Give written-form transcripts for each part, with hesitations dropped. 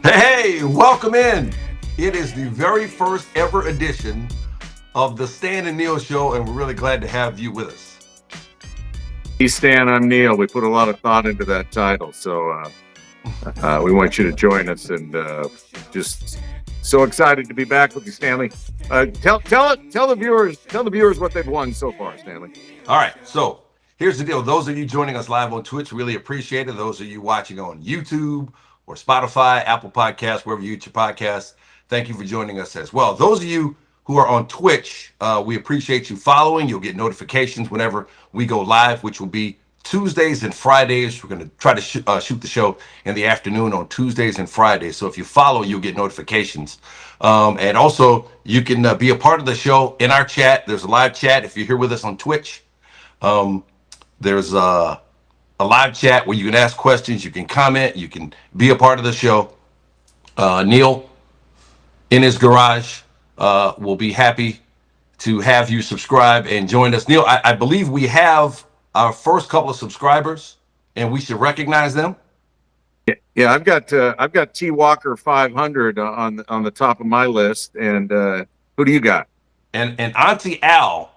Hey, welcome in. It is the very first ever edition of the Stan and Neil Show, and we're really glad to have you with us. He's Stan, I'm Neil. We put a lot of thought into that title, so we want you to join us, and just so excited to be back with you, Stanley. Tell the viewers what they've won so far, Stanley. All right, so here's the deal. Those of you joining us live on Twitch, really appreciate it. Those of you watching on YouTube or Spotify, Apple Podcasts, wherever you get your podcasts, thank you for joining us as well. Those of you who are on Twitch, we appreciate you following. You'll get notifications whenever we go live, which will be Tuesdays and Fridays. We're going to try to shoot the show in the afternoon on Tuesdays and Fridays. So if you follow, you'll get notifications. And also, you can be a part of the show in our chat. There's a live chat if you're here with us on Twitch. There's a live chat where you can ask questions, you can comment, you can be a part of the show. Neil, in his garage, will be happy to have you subscribe and join us. Neil, I believe we have our first couple of subscribers, and we should recognize them. Yeah, I've got T Walker 500 on the top of my list, and who do you got? And Auntie Al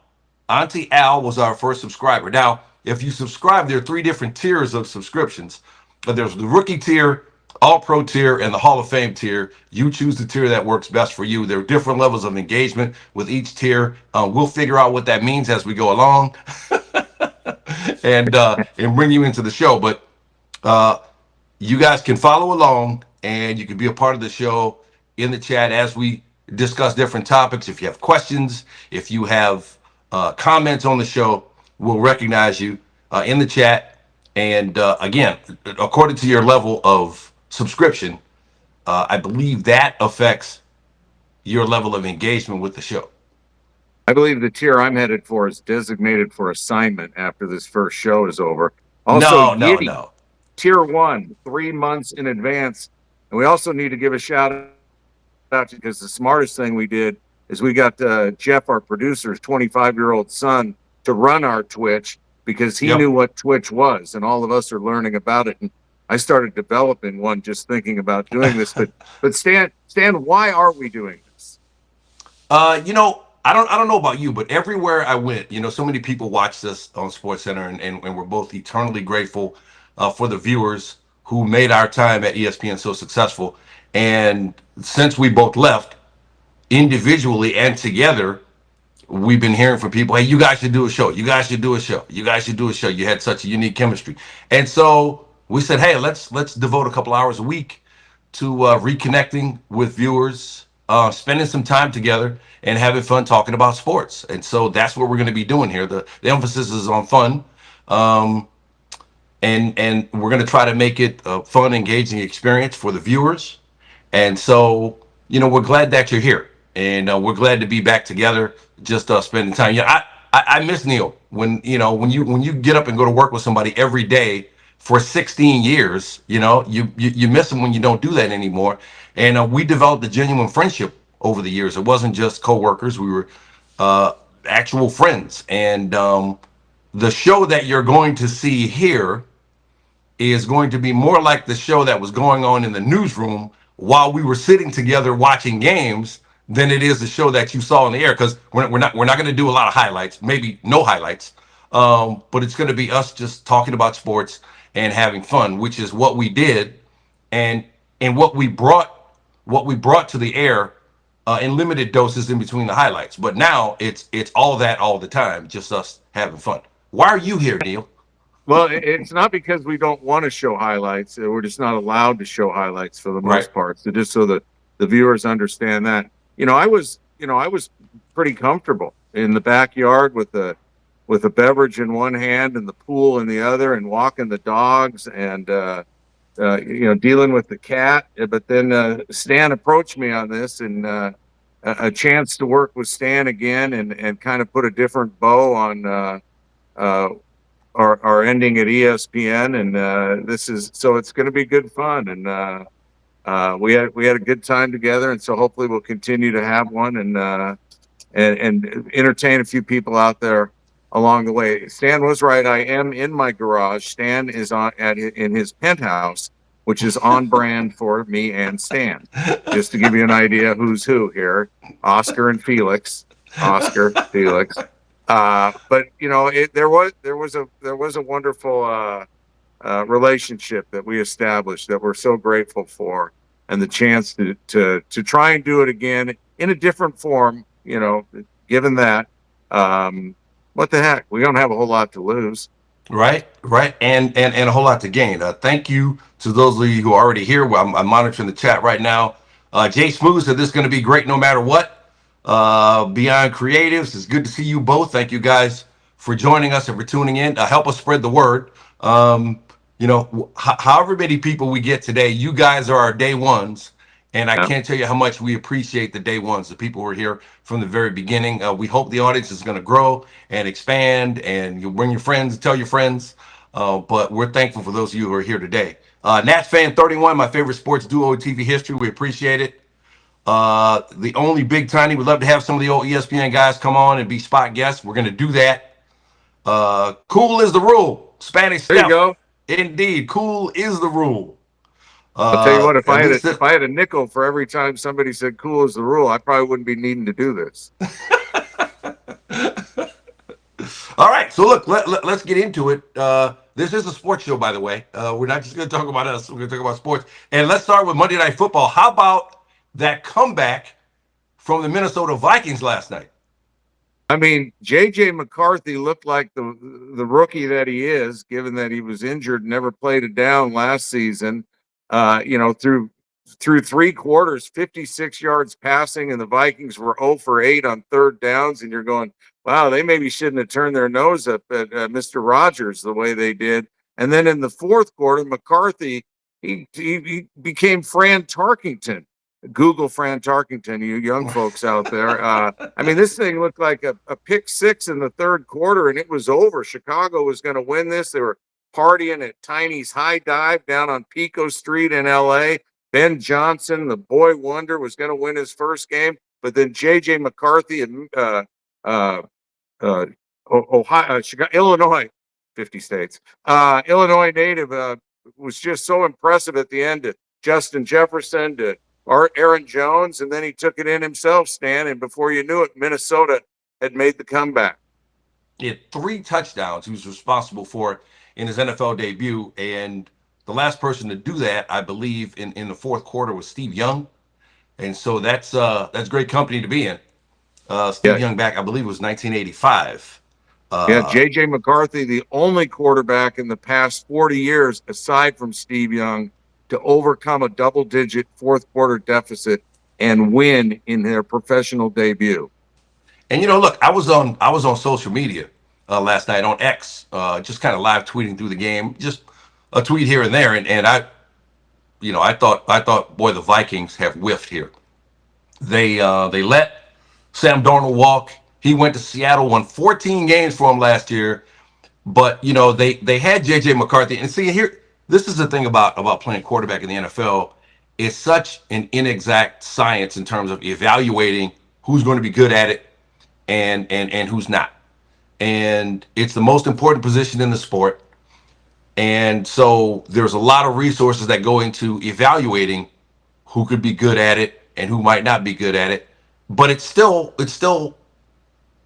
was our first subscriber. Now, if you subscribe, there are three different tiers of subscriptions. But there's the rookie tier, all pro tier, and the Hall of Fame tier. You choose the tier that works best for you. There are different levels of engagement with each tier. We'll figure out what that means as we go along and bring you into the show. But you guys can follow along, and you can be a part of the show in the chat as we discuss different topics. If you have questions, if you have comments on the show, we'll recognize you in the chat. And again, according to your level of subscription, I believe that affects your level of engagement with the show. I believe the tier I'm headed for is designated for assignment after this first show is over. Also, No. Tier 1, 3 months in advance. And we also need to give a shout out because the smartest thing we did is we got Jeff, our producer's 25-year-old son, to run our Twitch because he knew what Twitch was, and all of us are learning about it. And I started developing one just thinking about doing this. But Stan, why are we doing this? I don't know about you, but everywhere I went, so many people watched us on SportsCenter, and we're both eternally grateful for the viewers who made our time at ESPN so successful. And since we both left, individually and together, we've been hearing from people, hey, you guys should do a show. You guys should do a show. You guys should do a show. You had such a unique chemistry. And so we said, hey, let's devote a couple hours a week to reconnecting with viewers, spending some time together and having fun talking about sports. And so that's what we're going to be doing here. The emphasis is on fun. And we're going to try to make it a fun, engaging experience for the viewers. And so, we're glad that you're here, and we're glad to be back together, just spending time. I miss Neil when you get up and go to work with somebody every day for 16 years. You miss them when you don't do that anymore. And we developed a genuine friendship over the years. It wasn't just coworkers; we were actual friends. And the show that you're going to see here is going to be more like the show that was going on in the newsroom while we were sitting together watching games than it is the show that you saw in the air. Because we're not going to do a lot of highlights, maybe no highlights, but it's going to be us just talking about sports and having fun, which is what we did, and what we brought to the air in limited doses in between the highlights. But now it's all that all the time, just us having fun. Why are you here, Neil? Well, it's not because we don't want to show highlights. We're just not allowed to show highlights for the most part. So just so that the viewers understand that, I was pretty comfortable in the backyard with a beverage in one hand and the pool in the other, and walking the dogs and dealing with the cat. But then Stan approached me on this, and a chance to work with Stan again and kind of put a different bow on our ending at ESPN, and it's going to be good fun, and we had a good time together, and so hopefully we'll continue to have one and entertain a few people out there along the way. Stan was right. I am in my garage. Stan is in his penthouse which is on brand for me and Stan. Just to give you an idea who's who here, Oscar and Felix. Oscar, Felix. But there was a wonderful relationship that we established that we're so grateful for, and the chance to try and do it again in a different form. Given that, what the heck, we don't have a whole lot to lose. Right, and a whole lot to gain. Thank you to those of you who are already here. Well, I'm monitoring the chat right now. Jay Smooth said this is going to be great no matter what. Beyond Creatives, it's good to see you both. Thank you guys for joining us and for tuning in. Help us spread the word. However many people we get today, you guys are our day ones. And I can't tell you how much we appreciate the day ones, the people who are here from the very beginning. We hope the audience is going to grow and expand, and you'll bring your friends, tell your friends. But we're thankful for those of you who are here today. Nats Fan 31, my favorite sports duo in TV history. We appreciate it. The only Big Tiny, we'd love to have some of the old ESPN guys come on and be spot guests. We're going to do that. Cool is the rule. Spanish There you go. Indeed, cool is the rule. I'll tell you what, if I had a nickel for every time somebody said cool is the rule, I probably wouldn't be needing to do this. All right, so look, let's get into it. This is a sports show, by the way. We're not just going to talk about us. We're going to talk about sports. And let's start with Monday Night Football. How about that comeback from the Minnesota Vikings last night? I mean, J.J. McCarthy looked like the rookie that he is, given that he was injured and never played a down last season. Through 3 quarters, 56 yards passing, and the Vikings were 0 for 8 on third downs. And you're going, wow, they maybe shouldn't have turned their nose up at Mr. Rogers the way they did. And then in the fourth quarter, McCarthy, he became Fran Tarkington. Google Fran Tarkington, you young folks out there. I mean, this thing looked like a pick six in the third quarter, and it was over. Chicago was going to win this. They were partying at Tiny's High Dive down on Pico Street in L.A. Ben Johnson, the boy wonder, was going to win his first game, but then J.J. McCarthy and Ohio, Chicago, Illinois, 50 states, Illinois native was just so impressive at the end. To Justin Jefferson, to Aaron Jones, and then he took it in himself, Stan, and before you knew it, Minnesota had made the comeback. He had 3 touchdowns he was responsible for in his NFL debut, and the last person to do that, I believe, in the fourth quarter was Steve Young, and so that's great company to be in. Steve Young back, I believe, was 1985. J.J. McCarthy, the only quarterback in the past 40 years, aside from Steve Young, to overcome a double-digit fourth quarter deficit and win in their professional debut. And look, I was on social media last night on X, just kind of live tweeting through the game, just a tweet here and there, and I thought, boy, the Vikings have whiffed here. They let Sam Darnold walk. He went to Seattle, won 14 games for him last year, but they had J.J. McCarthy, and see here. This is the thing about playing quarterback in the NFL. It's such an inexact science in terms of evaluating who's going to be good at it and who's not. And it's the most important position in the sport. And so there's a lot of resources that go into evaluating who could be good at it and who might not be good at it. But it's still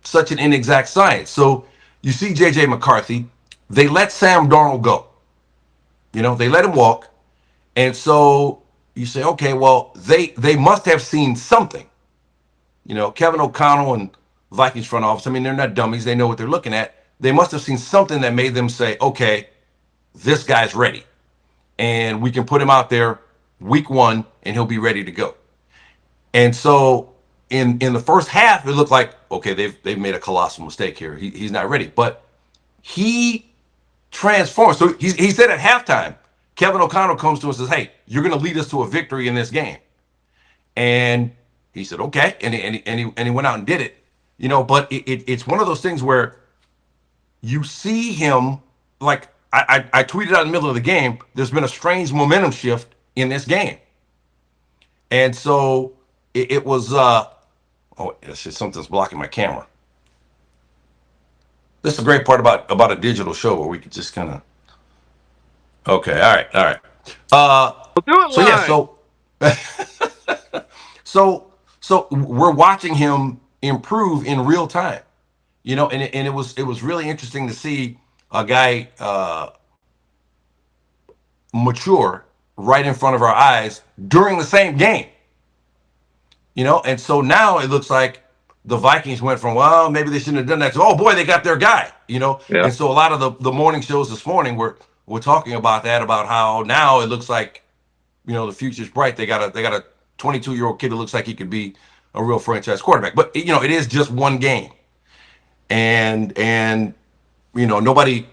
such an inexact science. So you see J.J. McCarthy, they let Sam Darnold go. They let him walk. And so you say, okay, well, they must have seen something. Kevin O'Connell and Vikings front office, I mean, they're not dummies. They know what they're looking at. They must have seen something that made them say, okay, this guy's ready. And we can put him out there week 1 and he'll be ready to go. And so in the first half, it looked like, okay, they've made a colossal mistake here. He's not ready. But he transformed. So he said at halftime, Kevin O'Connell comes to us and says, hey, you're going to lead us to a victory in this game. And he said, okay. And he went out and did it. But it's one of those things where you see him, like I tweeted out in the middle of the game, there's been a strange momentum shift in this game. And so it was, it's just something's blocking my camera. This is the great part about a digital show where we could just kind of, okay, all right. We'll do it So yeah, live. so we're watching him improve in real time. And it was really interesting to see a guy mature right in front of our eyes during the same game. And so now it looks like the Vikings went from, well, maybe they shouldn't have done that, to, oh boy, they got their guy. Yeah. And so a lot of the morning shows this morning were talking about that, about how now it looks like, the future's bright. They got a 22-year-old kid who looks like he could be a real franchise quarterback. But it is just one game. And nobody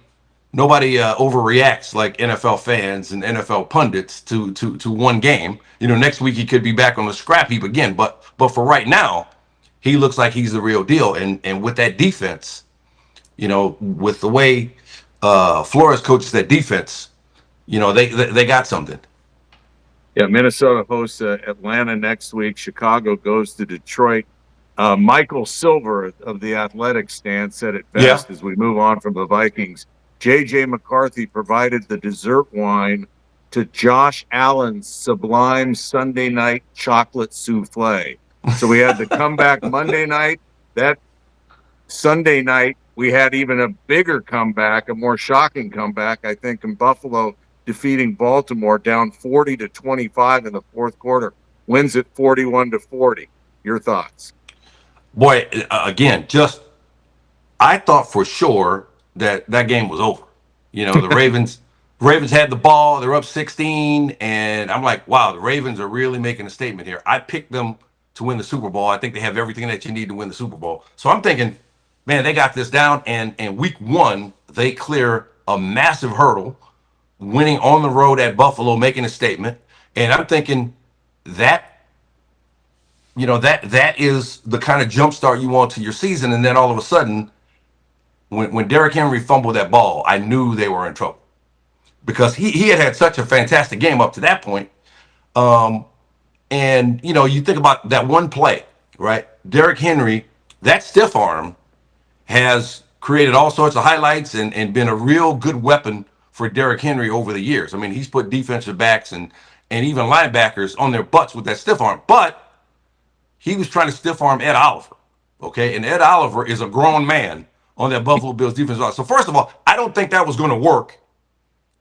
overreacts like NFL fans and NFL pundits to one game. Next week he could be back on the scrap heap again. But for right now, he looks like he's the real deal. And with that defense, with the way Flores coaches that defense, they got something. Yeah, Minnesota hosts Atlanta next week. Chicago goes to Detroit. Michael Silver of the Athletic Stand said it Yeah. best as we move on from the Vikings. J.J. McCarthy provided the dessert wine to Josh Allen's sublime Sunday night chocolate souffle. So we had the comeback Monday night. That Sunday night, we had even a bigger comeback, a more shocking comeback, I think, in Buffalo, defeating Baltimore down 40-25 in the fourth quarter. Wins it 41-40. Your thoughts? Boy, again, I thought for sure that game was over. The Ravens had the ball. They're up 16, and I'm like, wow, the Ravens are really making a statement here. I picked them to win the Super Bowl. I think they have everything that you need to win the Super Bowl. So I'm thinking, man, they got this down. And week one, they clear a massive hurdle, winning on the road at Buffalo, making a statement. And I'm thinking that that is the kind of jump start you want to your season. And then all of a sudden, when Derrick Henry fumbled that ball, I knew they were in trouble because he had such a fantastic game up to that point. And you think about that one play, right? Derrick Henry, that stiff arm has created all sorts of highlights and been a real good weapon for Derrick Henry over the years. I mean, he's put defensive backs and even linebackers on their butts with that stiff arm. But he was trying to stiff arm Ed Oliver. Okay. And Ed Oliver is a grown man on that Buffalo Bills defense. So first of all, I don't think that was going to work.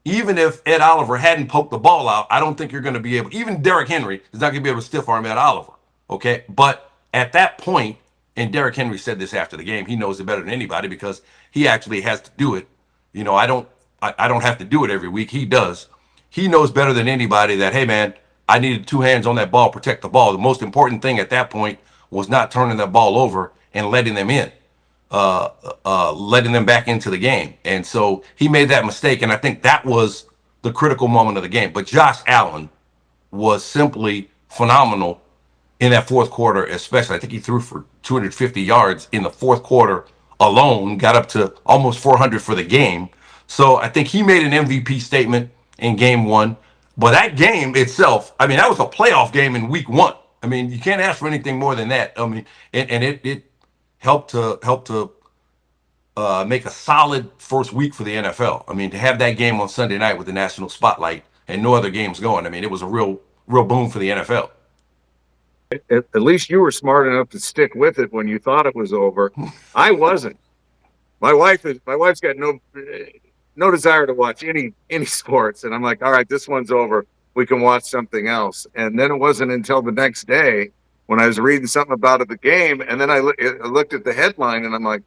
Even if Ed Oliver hadn't poked the ball out, I don't think you're going to be able, even Derrick Henry is not going to be able to stiff arm Ed Oliver. Okay. But at that point, and Derrick Henry said this after the game, he knows it better than anybody because he actually has to do it. I don't have to do it every week. He does. He knows better than anybody that, hey man, I needed two hands on that ball, protect the ball. The most important thing at that point was not turning that ball over and letting them in, letting them back into the game. And so he made that mistake. And I think that was the critical moment of the game. But Josh Allen was simply phenomenal in that fourth quarter, especially. I think he threw for 250 yards in the fourth quarter alone, got up to almost 400 for the game. So I think he made an MVP statement in game one. But that game itself, I mean, that was a playoff game in week one. I mean, you can't ask for anything more than that. I mean, and it helped to make a solid first week for the NFL. I mean, to have that game on Sunday night with the national spotlight and no other games going, I mean, it was a real boom for the NFL. At least you were smart enough to stick with it when you thought it was over. I wasn't. My wife's got no desire to watch any sports, and I'm like, all right, this one's over. We can watch something else. And then it wasn't until the next day when I was reading something about the game, and then I looked at the headline, and I'm like,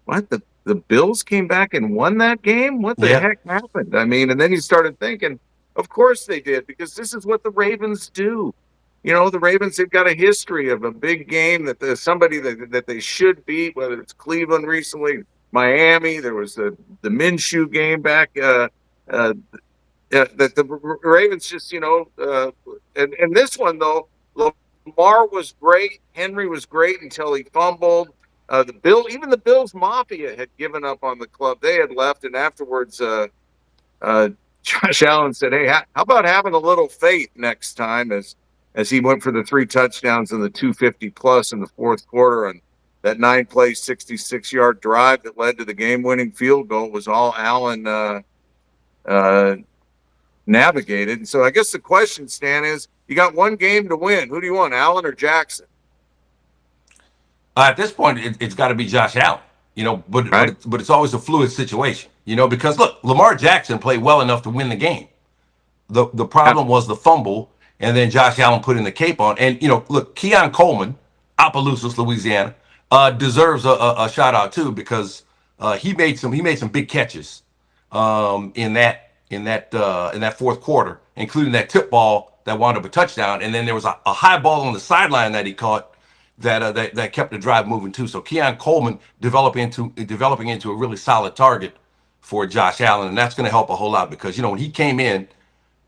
what? The Bills came back and won that game? What the Yeah. heck happened? I mean, and then you started thinking, of course they did, because this is what the Ravens do. The Ravens have got a history of a big game that there's somebody that they should beat, whether it's Cleveland recently, Miami. There was the Minshew game back that the Ravens just, and this one, though, Lamar was great. Henry was great until he fumbled. Even the Bills Mafia had given up on the club. They had left, and afterwards, Josh Allen said, "Hey, how about having a little faith next time?" As he went for the 3 touchdowns and the 250 plus in the fourth quarter, and that 9-play, 66-yard drive that led to the game-winning field goal was all Allen. navigate it. And so I guess the question, Stan, is you got one game to win. Who do you want, Allen or Jackson? At this point, it's got to be Josh Allen. Right? But it's always a fluid situation. Because look, Lamar Jackson played well enough to win the game. The Yeah. problem was the fumble, and then Josh Allen put in the cape on. And look, Keon Coleman, Opelousas, Louisiana, deserves a shout out too, because he made some big catches in that fourth quarter, including that tip ball that wound up a touchdown. And then there was a high ball on the sideline that he caught that kept the drive moving too. So Keon Coleman developing into a really solid target for Josh Allen, and that's going to help a whole lot, because when he came in,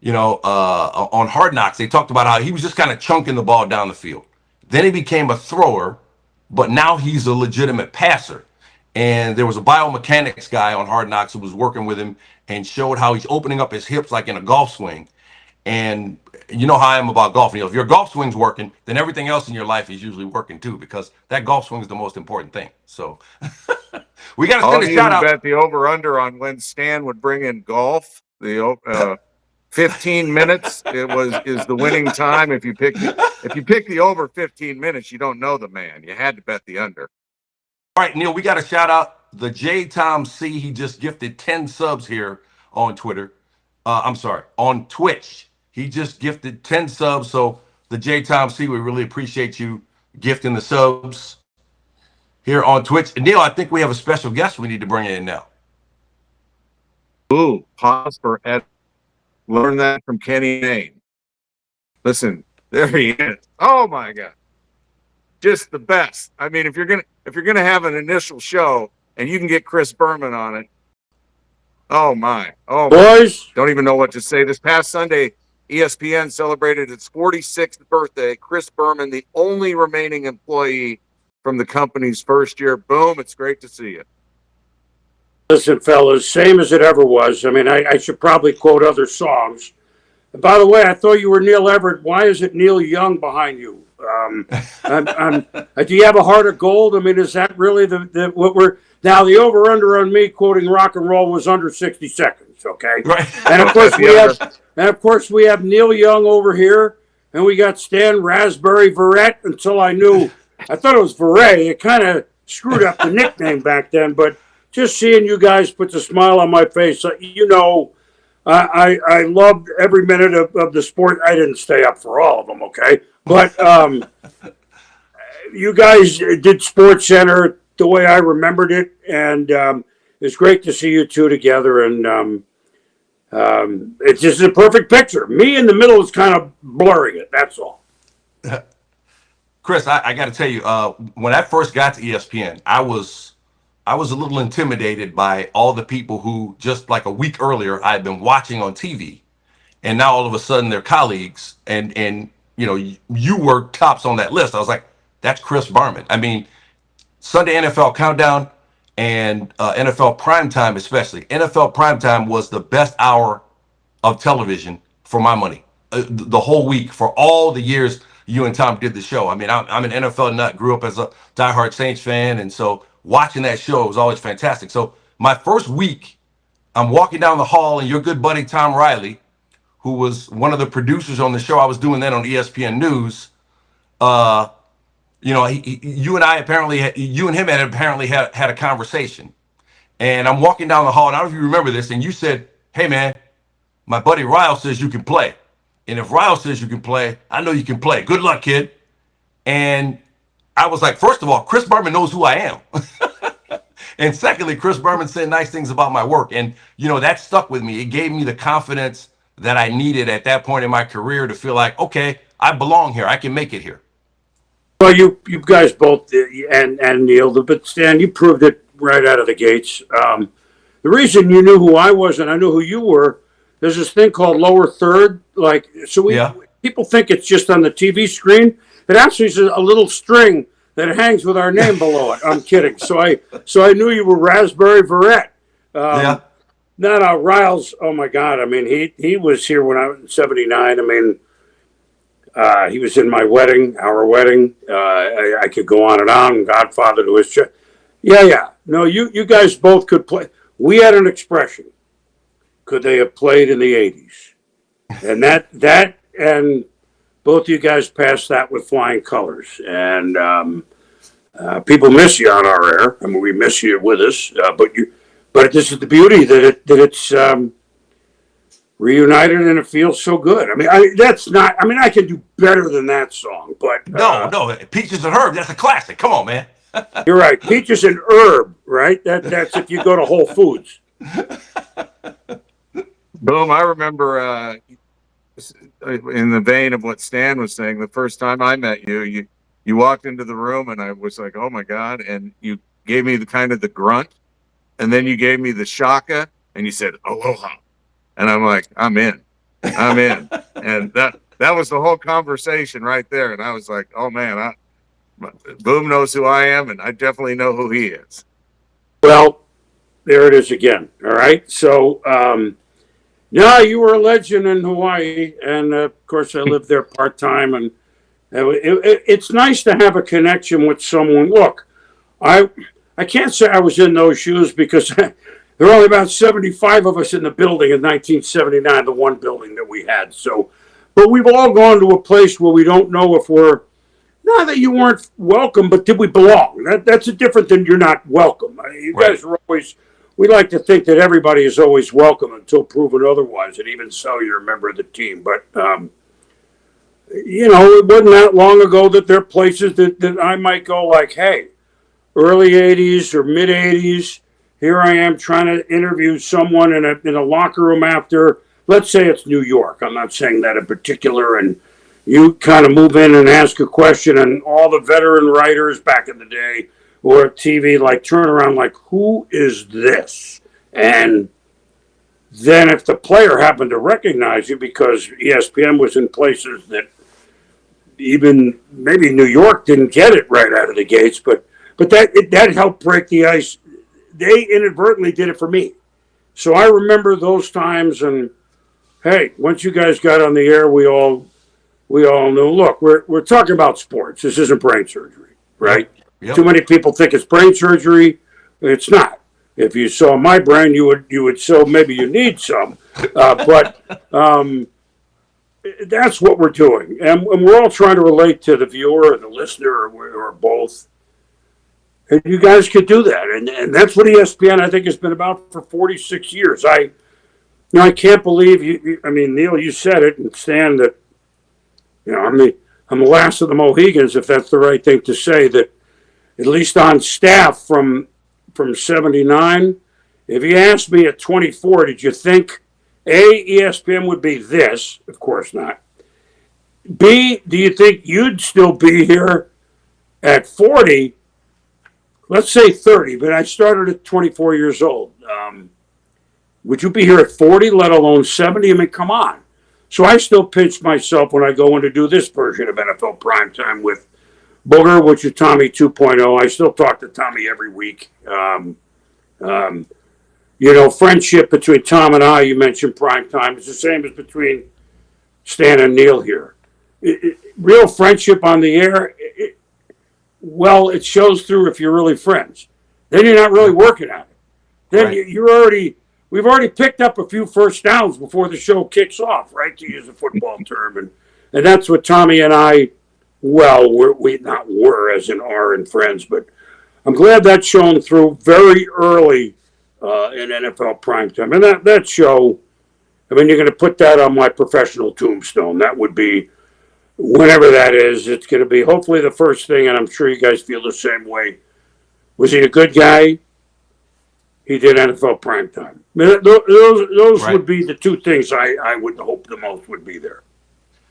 on Hard Knocks, they talked about how he was just kind of chunking the ball down the field. Then he became a thrower, but now he's a legitimate passer. And there was a biomechanics guy on Hard Knocks who was working with him and showed how he's opening up his hips like in a golf swing. And you know how I am about golf. If your golf swing's working, then everything else in your life is usually working too, because that golf swing is the most important thing. So we got to send a shout out. Bet the over under on when Stan would bring in golf. The 15 minutes is the winning time. If you pick the over 15 minutes, you don't know the man. You had to bet the under. All right, Neil, we got to shout out the J Tom C. He just gifted 10 subs here on Twitter. On Twitch. He just gifted 10 subs. So the J Tom C, we really appreciate you gifting the subs here on Twitch. And Neil, I think we have a special guest we need to bring in now. Ooh, pause for Ed. Learn that from Kenny Mayne. Listen, there he is. Oh my God. Just the best. I mean, if you're gonna have an initial show and you can get Chris Berman on it, oh my. Boys, don't even know what to say. This past Sunday, ESPN celebrated its 46th birthday. Chris Berman, the only remaining employee from the company's first year. Boom, it's great to see you. Listen, fellas, same as it ever was. I mean, I should probably quote other songs. And by the way, I thought you were Neil Everett. Why is it Neil Young behind you? Do you have a heart of gold? I mean, is that really what we're now? The over under on me quoting rock and roll was under 60 seconds. Okay, right. And of course we have Neil Young over here, and we got Stan Raspberry Verrett. Until I thought it was Verrett. It kind of screwed up the nickname back then, but just seeing you guys puts a smile on my face. I loved every minute of the sport. I didn't stay up for all of them, okay? But you guys did SportsCenter the way I remembered it, and it's great to see you two together. And it's just a perfect picture. Me in the middle is kind of blurring it. That's all. Chris, I got to tell you, when I first got to ESPN, I was a little intimidated by all the people who just like a week earlier I had been watching on TV, and now all of a sudden they're colleagues, and you were tops on that list. I was like, that's Chris Berman. I mean, Sunday NFL Countdown and NFL Primetime, especially NFL Primetime, was the best hour of television for my money the whole week, for all the years you and Tom did the show. I mean, I'm an NFL nut, grew up as a diehard Saints fan, and so watching that show was always fantastic. So my first week, I'm walking down the hall, and your good buddy Tom Riley, who was one of the producers on the show I was doing then on ESPN News, you and him had apparently had a conversation. And I'm walking down the hall, and I don't know if you remember this, and you said, hey man, my buddy Ryle says you can play. And if Ryle says you can play, I know you can play. Good luck, kid. And I was like, first of all, Chris Berman knows who I am. And secondly, Chris Berman said nice things about my work. And, that stuck with me. It gave me the confidence that I needed at that point in my career to feel like, okay, I belong here. I can make it here. Well, you guys both, and Neil, but Stan, you proved it right out of the gates. The reason you knew who I was and I knew who you were, there's this thing called lower third. People think it's just on the TV screen. It actually is a little string that hangs with our name below it. I'm kidding. So I knew you were Raspberry Verrett. No, Riles. Oh my God. I mean, he was here when I was in '79. I mean, he was in my wedding, our wedding. I could go on and on. Godfather to his child. Yeah. No, you guys both could play. We had an expression. Could they have played in the '80s? And that and both you guys passed that with flying colors. And people miss you on our air. I mean, we miss you with us, but this is the beauty it's reunited and it feels so good. I mean, that's not. I mean, I can do better than that song, but No, Peaches and Herb, that's a classic. Come on, man. you're right. Peaches and herb, right? That's if you go to Whole Foods. Boom. I remember in the vein of what Stan was saying, the first time I met you, you walked into the room and I was like, oh my God. And you gave me the kind of the grunt, and then you gave me the shaka and you said, aloha. And I'm like, I'm in. And that was the whole conversation right there. And I was like, oh man, Boom knows who I am, and I definitely know who he is. Well, there it is again. All right. So, yeah, you were a legend in Hawaii, and of course, I lived there part time, and it's nice to have a connection with someone. Look, I can't say I was in those shoes because there were only about 75 of us in the building in 1979, the one building that we had. So, but we've all gone to a place where we don't know if we're not that you weren't welcome, but did we belong? That's a different than you're not welcome. You guys are always. We like to think that everybody is always welcome until proven otherwise, and even so, you're a member of the team. But it wasn't that long ago that there are places that I might go like, hey, early 80s or mid 80s, here I am trying to interview someone in a locker room after, let's say it's New York. I'm not saying that in particular. And you kind of move in and ask a question, and all the veteran writers back in the day or TV like turn around like, who is this? And then if the player happened to recognize you because ESPN was in places that even maybe New York didn't get it right out of the gates, but that helped break the ice. They inadvertently did it for me. So I remember those times, and hey, once you guys got on the air, we all knew, look, we're talking about sports. This isn't brain surgery, right? Yep. Too many people think it's brain surgery. It's not. If you saw my brain, you would so maybe you need some, but that's what we're doing, and we're all trying to relate to the viewer or the listener or both. And you guys could do that, and that's what ESPN I think has been about for 46 years. I can't believe you. I mean, Neil, you said it, and Stan, that I'm the last of the Mohegans, if that's the right thing to say. That at least on staff from 79, if you asked me at 24, did you think A, ESPN would be this? Of course not. B, do you think you'd still be here at 40? Let's say 30, but I started at 24 years old. Would you be here at 40, let alone 70? I mean, come on. So I still pinch myself when I go in to do this version of NFL Primetime with Booger, which is Tommy 2.0. I still talk to Tommy every week. Friendship between Tom and I, you mentioned Primetime. It's the same as between Stan and Neil here. Real friendship on the air, it shows through if you're really friends. Then you're not really working at it. Then right. We've already picked up a few first downs before the show kicks off, right? To use a football term. And that's what Tommy and I, we not were as in are in friends, but I'm glad that's shown through very early in NFL primetime. And that show, I mean, you're going to put that on my professional tombstone. That would be, whenever that is, it's going to be hopefully the first thing, and I'm sure you guys feel the same way. Was he a good guy? He did NFL primetime. Those right. would be the two things I would hope the most would be there.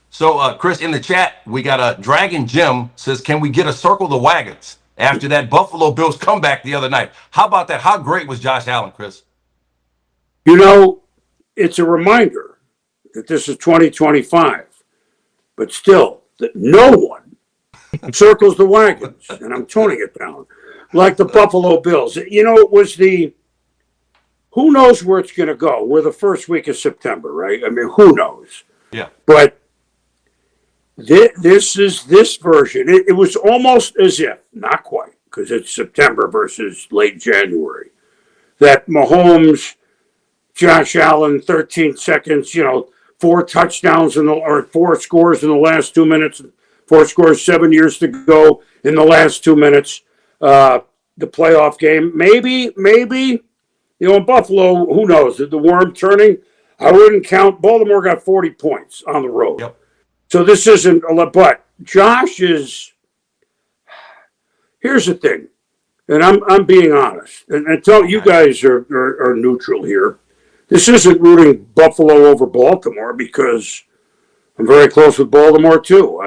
So, Chris, in the chat, we got a Dragon Jim says, can we get a circle the wagons after that Buffalo Bills comeback the other night? How about that? How great was Josh Allen, Chris? It's a reminder that this is 2025, but still that no one circles the wagons, and I'm toning it down, like the Buffalo Bills. It was who knows where it's going to go? We're the first week of September, right? I mean, who knows? Yeah. But this is this version. It was almost as if, not quite, because it's September versus late January, that Mahomes, Josh Allen, 13 seconds, 4 touchdowns or 4 scores in the last 2 minutes, 4 scores, 7 years to go in the last 2 minutes. The playoff game, maybe, in Buffalo, who knows? The worm turning, I wouldn't count. Baltimore got 40 points on the road. Yep. So this isn't, but Josh is, here's the thing, and I'm being honest, and tell you guys are neutral here. This isn't rooting Buffalo over Baltimore because I'm very close with Baltimore too.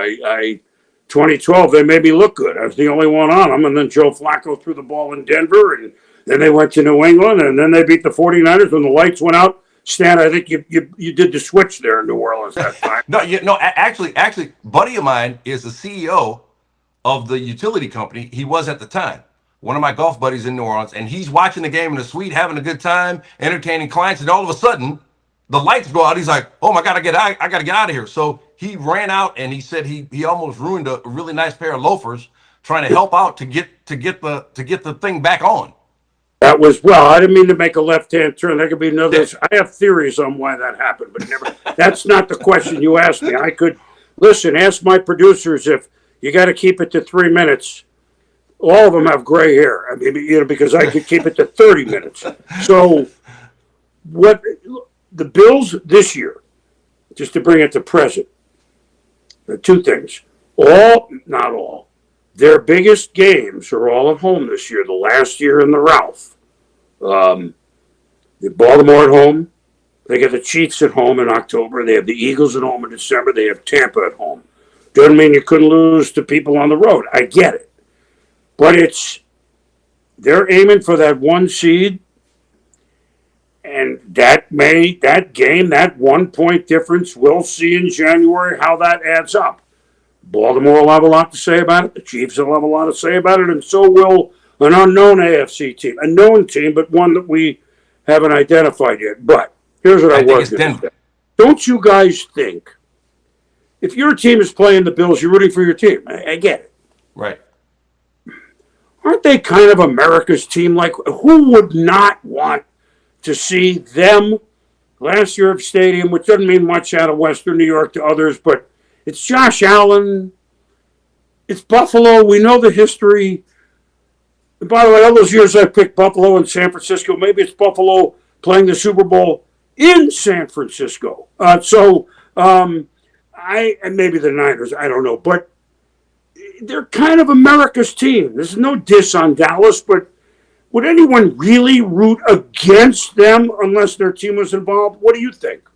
2012, they made me look good. I was the only one on them, and then Joe Flacco threw the ball in Denver, and then they went to New England, and then they beat the 49ers when the lights went out. Stan, I think you did the switch there in New Orleans that time. Actually, buddy of mine is the CEO of the utility company. He was at the time. One of my golf buddies in New Orleans, and he's watching the game in the suite, having a good time, entertaining clients, and all of a sudden, the lights go out. He's like, "Oh my God, I got to get out of here." So he ran out, and he said he almost ruined a really nice pair of loafers trying to help out to get the thing back on. That was, well, I didn't mean to make a left-hand turn. There could be another. I have theories on why that happened, but never. That's not the question you asked me. I could listen. Ask my producers if you got to keep it to 3 minutes. All of them have gray hair. I mean, because I could keep it to 30 minutes. So, what the Bills this year, just to bring it to present, two things. Not all, their biggest games are all at home this year. The last year in the Ralph. The Baltimore at home. They get the Chiefs at home in October. They have the Eagles at home in December. They have Tampa at home. Doesn't mean you couldn't lose to people on the road. I get it. But they're aiming for that 1 seed, and that game, that 1 point difference, we'll see in January how that adds up. Baltimore will have a lot to say about it. The Chiefs will have a lot to say about it, and so will an unknown AFC team, a known team, but one that we haven't identified yet. But here's what I was going to say. Don't you guys think, if your team is playing the Bills, you're rooting for your team? I get it. Right. Aren't they kind of America's team? Like, who would not want to see them last year of stadium, which doesn't mean much out of Western New York to others, but it's Josh Allen. It's Buffalo. We know the history. And by the way, all those years I picked Buffalo and San Francisco, maybe it's Buffalo playing the Super Bowl in San Francisco. And maybe the Niners, I don't know. But they're kind of America's team. There's no diss on Dallas, but would anyone really root against them unless their team was involved? What do you think?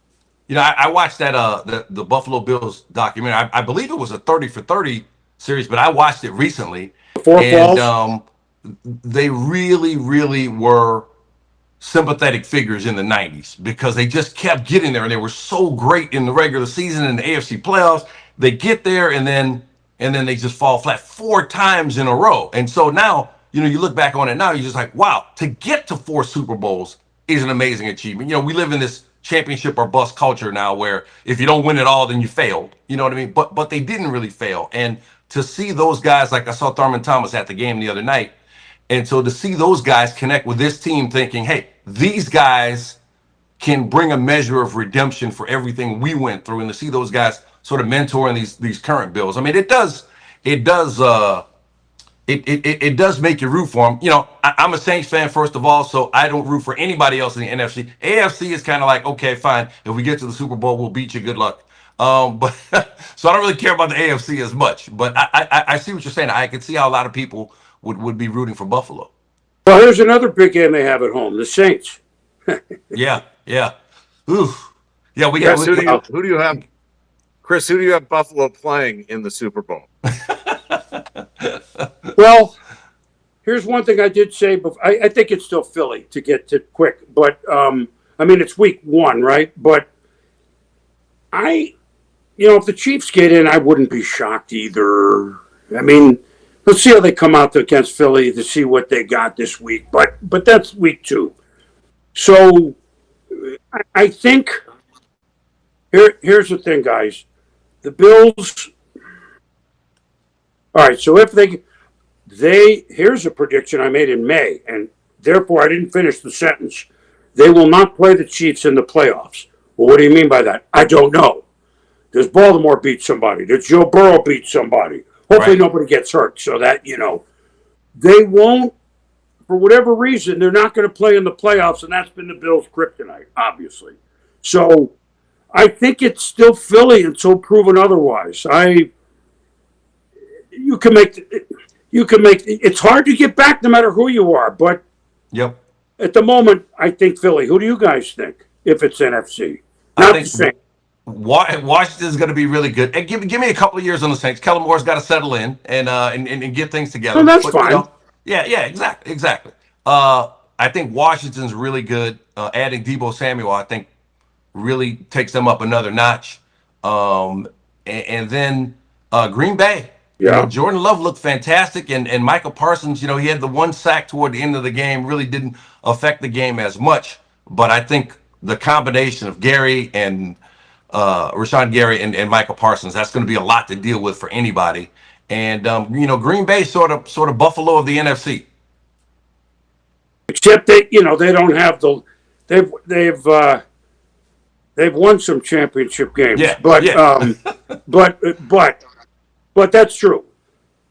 I watched that the Buffalo Bills documentary. I believe it was a 30 for 30 series, but I watched it recently. They really, really were sympathetic figures in the 90s because they just kept getting there, and they were so great in the regular season and the AFC playoffs. They get there, and then they just fall flat 4 times in a row. And so now, you look back on it now, you're just like, wow, to get to 4 Super Bowls is an amazing achievement. We live in this championship or bust culture now where if you don't win it all, then you failed. You know what I mean? But they didn't really fail. And to see those guys, like I saw Thurman Thomas at the game the other night, and so to see those guys connect with this team thinking, hey, these guys can bring a measure of redemption for everything we went through, and to see those guys sort of mentoring these current Bills. I mean, it does make you root for them. I'm a Saints fan, first of all, so I don't root for anybody else in the NFC. AFC is kind of like, okay, fine. If we get to the Super Bowl, we'll beat you. Good luck. But so I don't really care about the AFC as much. But I see what you're saying. I can see how a lot of people would be rooting for Buffalo. Well, here's another big game they have at home: the Saints. Yeah. Ooh. Yeah, we got. Who do you have? Chris, who do you have Buffalo playing in the Super Bowl? Well, here's one thing I did say before. I think it's still Philly to get to quick, but it's week 1, right? But if the Chiefs get in, I wouldn't be shocked either. Let's see how they come out against Philly to see what they got this week. But that's week 2. So I think here's the thing, guys. The Bills. All right, so if here's a prediction I made in May, and therefore I didn't finish the sentence. They will not play the Chiefs in the playoffs. Well, what do you mean by that? I don't know. Does Baltimore beat somebody? Does Joe Burrow beat somebody? Hopefully Right. nobody gets hurt so that, they won't, for whatever reason, they're not going to play in the playoffs, and that's been the Bills' kryptonite, obviously. So I think it's still Philly until proven otherwise. You can make it's hard to get back no matter who you are, but Yep. at the moment, I think Philly. Who do you guys think if it's NFC? I Not the think same. Washington's going to be really good. And give me a couple of years on the Saints. Kellen Moore's got to settle in and get things No, together. that's But fine. yeah, exactly. I think Washington's really good. Adding Debo Samuel, I think, really takes them up another notch. And then Green Bay. Yeah. Jordan Love looked fantastic, and Michael Parsons. He had the one sack toward the end of the game, really didn't affect the game as much. But I think the combination of Gary and Rashawn Gary and Michael Parsons, that's going to be a lot to deal with for anybody. And Green Bay sort of Buffalo of the NFC. Except they don't have they've won some championship games. Yeah, But yeah. but that's true.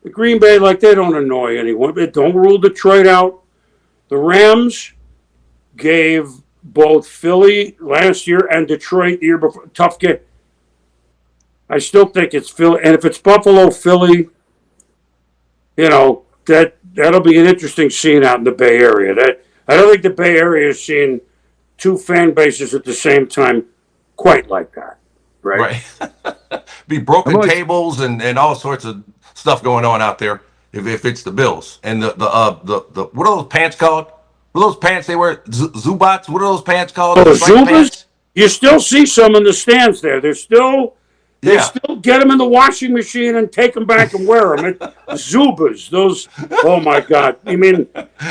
The Green Bay, they don't annoy anyone. They don't rule Detroit out. The Rams gave both Philly last year and Detroit the year before tough game. I still think it's Philly, and if it's Buffalo, Philly, that'll be an interesting scene out in the Bay Area. I don't think the Bay Area is seeing two fan bases at the same time quite like that, right? Be broken tables and all sorts of stuff going on out there if it's the Bills. And the what are those pants called? What are those pants they wear? Zubats? What are those pants called? Oh, the Striped Zubas? pants? You still see some in the stands there. They still get them in the washing machine and take them back and wear them. Zubas, those, oh my God. You mean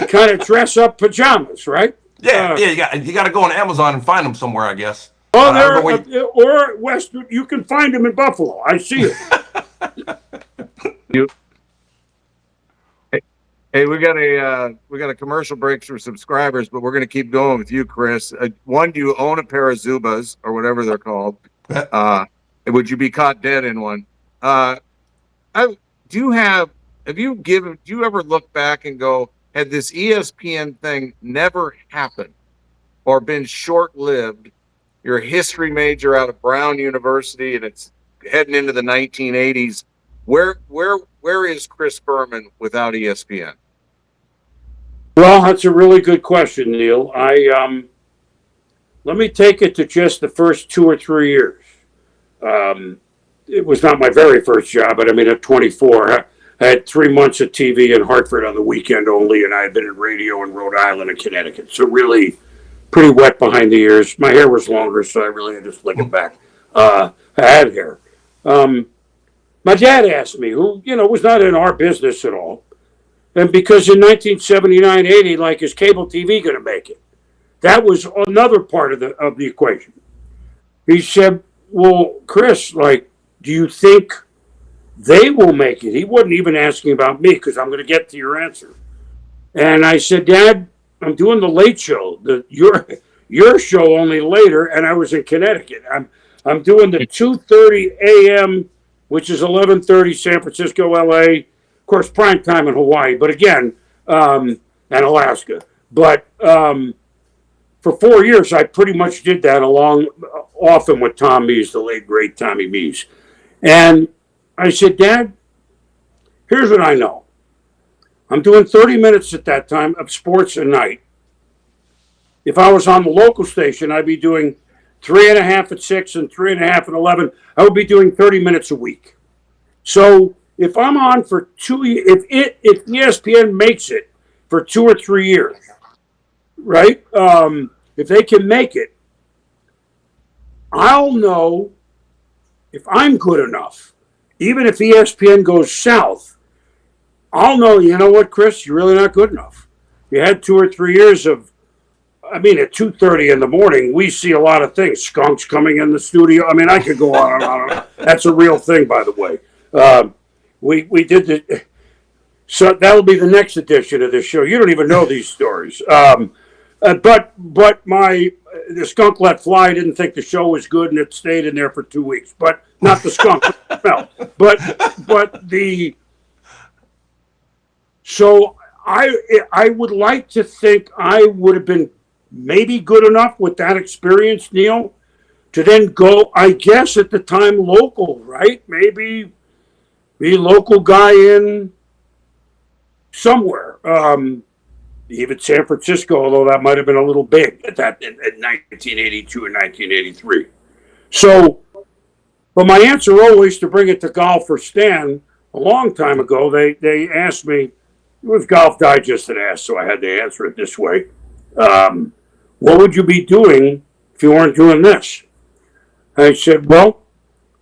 kind of dress up pajamas, right? Yeah, you got to go on Amazon and find them somewhere, I guess. Oh, I don't know there, or West, you can find them in Buffalo. I see it. Hey, we got a commercial break for subscribers, but we're going to keep going with you, Chris. One, do you own a pair of Zubas or whatever they're called? Would you be caught dead in one? Do you ever look back and go, had this ESPN thing never happened or been short-lived? You're a history major out of Brown University, and it's heading into the 1980s. Where is Chris Berman without ESPN? Well, that's a really good question, Neil. Let me take it to just the first 2 or 3 years. It was not my very first job, but at 24, I had 3 months of TV in Hartford on the weekend only, and I had been in radio in Rhode Island and Connecticut. So really pretty wet behind the ears. My hair was longer, so I really had to slick it back. I had hair. My dad asked me, who, was not in our business at all. And because in 1979-80, is cable TV going to make it? That was another part of the equation. He said, well, Chris, do you think they will make it? He wasn't even asking about me because I'm going to get to your answer. And I said, Dad, I'm doing the late show. Your show only later, and I was in Connecticut. I'm doing the 2:30 a.m., which is 11:30 San Francisco, LA. Of course, prime time in Hawaii, but again, and Alaska. But for 4 years, I pretty much did that often with Tom Mees, the late, great Tommy Mees. And I said, Dad, here's what I know. I'm doing 30 minutes at that time of sports a night. If I was on the local station, I'd be doing 3.5 at 6 and 3.5 at 11. I would be doing 30 minutes a week. So if I'm on for if ESPN makes it for 2 or 3 years, right? If they can make it, I'll know if I'm good enough. Even if ESPN goes south, I'll know, you know what, Chris, you're really not good enough. You had 2 or 3 years of, at 2:30 in the morning, we see a lot of things. Skunks coming in the studio. I could go on and on. That's a real thing, by the way. We did so that'll be the next edition of this show. You don't even know these stories. But the skunk let fly. Didn't think the show was good, and it stayed in there for 2 weeks. But not the skunk. No. But the so I would like to think I would have been maybe good enough with that experience, Neil, to then go. I guess at the time local, right? Maybe be local guy in somewhere. Even San Francisco, although that might have been a little big at that in 1982 and 1983. So, but my answer always to bring it to golf for Stan a long time ago, they asked me, it was Golf Digest that asked, so I had to answer it this way. What would you be doing if you weren't doing this? I said, well,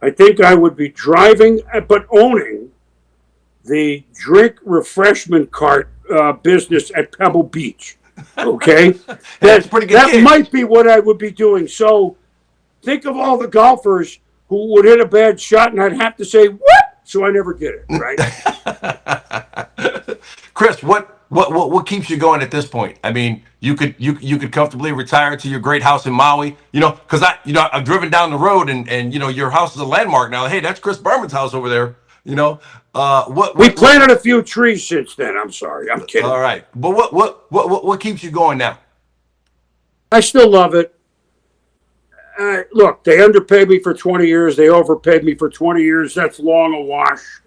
I think I would be driving, but owning the drink refreshment cart business at Pebble Beach. Okay, That's pretty good. That might be what I would be doing. So think of all the golfers who would hit a bad shot, and I'd have to say what. So I never did it. Right, Chris, what keeps you going at this point? I mean, you could comfortably retire to your great house in Maui, because I've driven down the road and your house is a landmark now. Hey, that's Chris Berman's house over there. We planted a few trees since then. I'm sorry, I'm kidding. All right, but what keeps you going now? I still love it. Look, they underpaid me for 20 years. They overpaid me for 20 years. That's long a wash.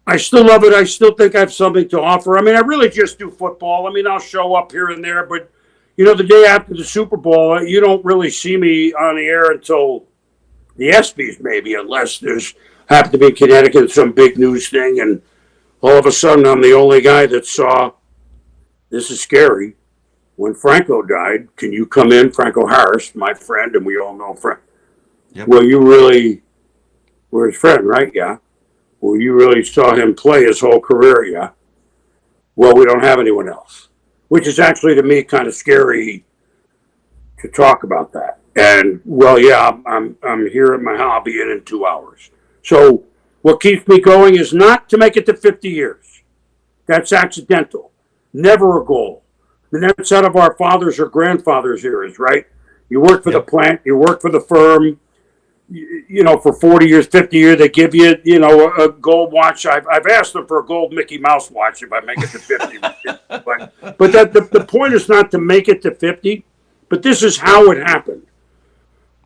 I still love it. I still think I have something to offer. I mean, I really just do football. I mean, I'll show up here and there, but the day after the Super Bowl, you don't really see me on the air until the ESPYs, maybe, unless there's happen to be in Connecticut, some big news thing, and all of a sudden I'm the only guy that saw, this is scary, when Franco died. Can you come in? Franco Harris, my friend, and we all know Frank. Yep. Well, you really were his friend, right? Yeah. Well, you really saw him play his whole career, yeah. Well, we don't have anyone else, which is actually to me kind of scary to talk about that. And well, yeah, I'm here at my house. I'll be in 2 hours. So what keeps me going is not to make it to 50 years. That's accidental. Never a goal. And that's out of our fathers or grandfathers' eras, right? You work for the plant, you work for the firm. For 40 years, 50 years, they give you, a gold watch. I've asked them for a gold Mickey Mouse watch if I make it to 50. but the point is not to make it to 50, but this is how it happened.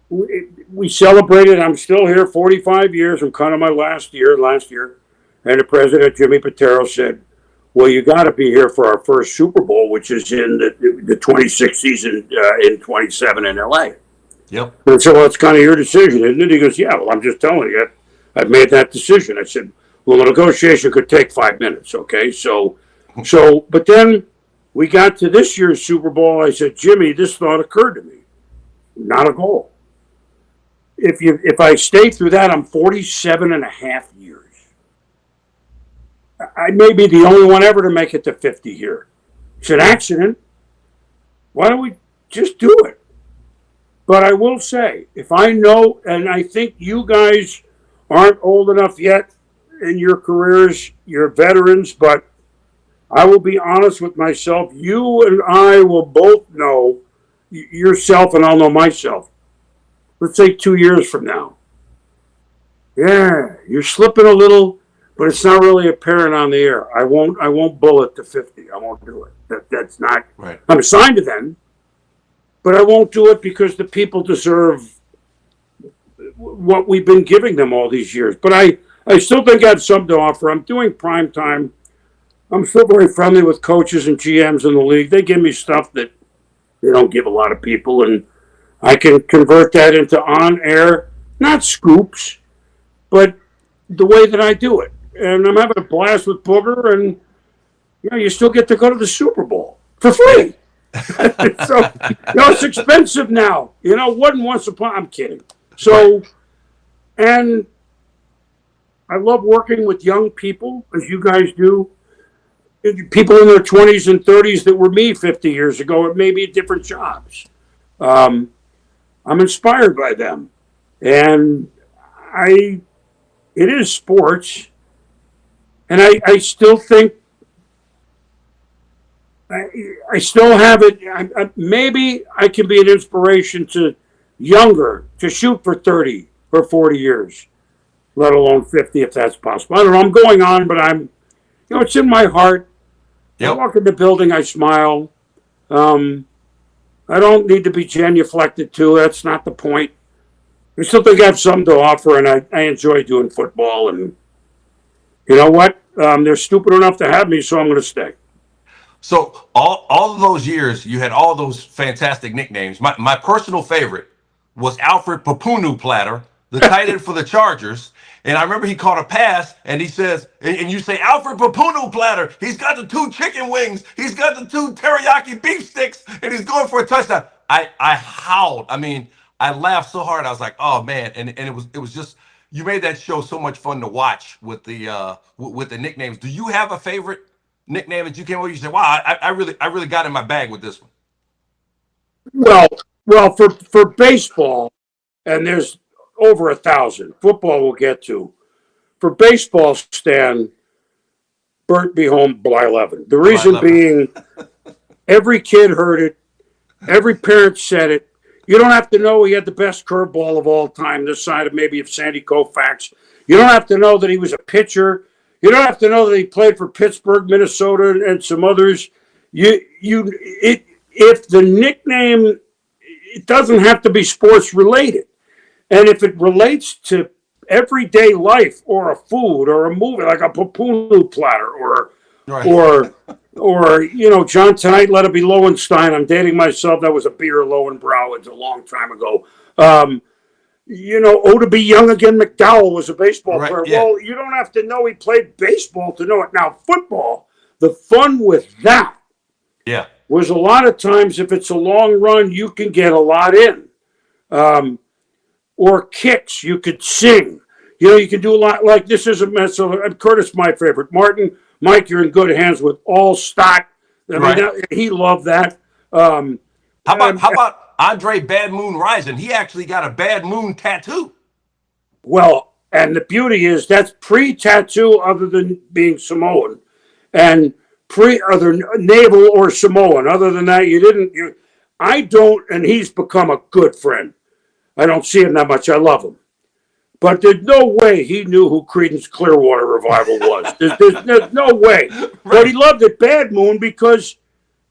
We celebrated, I'm still here 45 years. I'm kind of my last year. And the president, Jimmy Patero, said, well, you got to be here for our first Super Bowl, which is in the 26th season in 27 in LA. Yep. And so, well, it's kind of your decision, isn't it? He goes, yeah, well, I'm just telling you, I've made that decision. I said, well, the negotiation could take 5 minutes, okay? So, but then we got to this year's Super Bowl. I said, Jimmy, this thought occurred to me. Not a goal. If I stay through that, I'm 47 and a half years. I may be the only one ever to make it to 50 here. It's an accident. Why don't we just do it? But I will say, if I know, and I think you guys aren't old enough yet in your careers, you're veterans, but I will be honest with myself. You and I will both know yourself, and I'll know myself. Let's say 2 years from now. Yeah, you're slipping a little, but it's not really apparent on the air. I won't bullet to 50. I won't do it. That's not right. I'm assigned to them, but I won't do it because the people deserve what we've been giving them all these years. But I still think I have something to offer. I'm doing prime time. I'm still very friendly with coaches and GMs in the league. They give me stuff that they don't give a lot of people, and I can convert that into on-air, not scoops, but the way that I do it. And I'm having a blast with Booger, and you still get to go to the Super Bowl for free. So, it's expensive now. Wasn't once upon. I'm kidding. So, and I love working with young people, as you guys do. People in their 20s and 30s that were me 50 years ago, it may be different jobs. I'm inspired by them. And it is sports. And I still think I still have it. Maybe I can be an inspiration to younger to shoot for 30 or 40 years, let alone 50 if that's possible. I don't know. I'm going on, but it's in my heart. I Yep. walk in the building, I smile. Um, I don't need to be genuflected to. That's not the point. I still think I have something to offer, and I enjoy doing football. And you know what? They're stupid enough to have me, so I'm going to stay. So all of those years, you had all those fantastic nicknames. My personal favorite was Alfred Papunu Platter, the tight end for the Chargers. And I remember he caught a pass, and he says, and you say Alfred Papunu Platter. He's got the 2 chicken wings. He's got the 2 teriyaki beef sticks, and he's going for a touchdown. I howled. I mean, I laughed so hard. I was like, oh man, and it was just you made that show so much fun to watch with the nicknames. Do you have a favorite nickname that you came with? You said, "Wow, I really got in my bag with this one." Well, for baseball, and there's over 1,000. Football we'll get to. For baseball, Stan, Burt be home by 11. The reason being, every kid heard it. Every parent said it. You don't have to know he had the best curveball of all time, this side of maybe of Sandy Koufax. You don't have to know that he was a pitcher. You don't have to know that he played for Pittsburgh, Minnesota, and some others. If the nickname, it doesn't have to be sports related. And if it relates to everyday life or a food or a movie, like a Papunu platter Right. John, tonight let it be Lowenstein. I'm dating myself. That was a beer, Lowenbrow. It's a long time ago. To be young again, McDowell was a baseball player. Yeah. Well, you don't have to know he played baseball to know it. Now, football, the fun with that Yeah. was a lot of times, if it's a long run, you can get a lot in. Or kicks, you could sing. You can do a lot. Like this is a mess. So Curtis, my favorite. Martin, Mike, you're in good hands with all stock. He loved that. How about Andre Bad Moon Rising? He actually got a Bad Moon tattoo. Well, and the beauty is that's pre-tattoo, other than being Samoan, and other naval or Samoan. Other than that, I don't, and he's become a good friend. I don't see him that much. I love him. But there's no way he knew who Creedence Clearwater Revival was. There's no way. Right. But he loved it, Bad Moon, because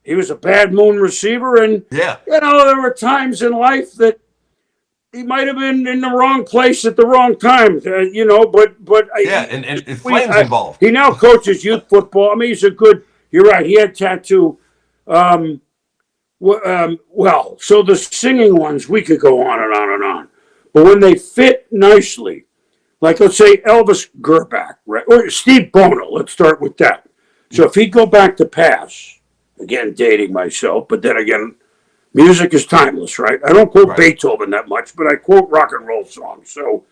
he was a Bad Moon receiver. And, Yeah. There were times in life that he might have been in the wrong place at the wrong time, but Yeah, and Flames involved. He now coaches youth football. I mean, you're right, he had tattoo. So the singing ones, we could go on and on and on. But when they fit nicely, like let's say Elvis Gerbach, right? Or Steve Bono, let's start with that. So if he'd go back to pass, again, dating myself, but then again, music is timeless, right? I don't quote Beethoven that much, but I quote rock and roll songs. So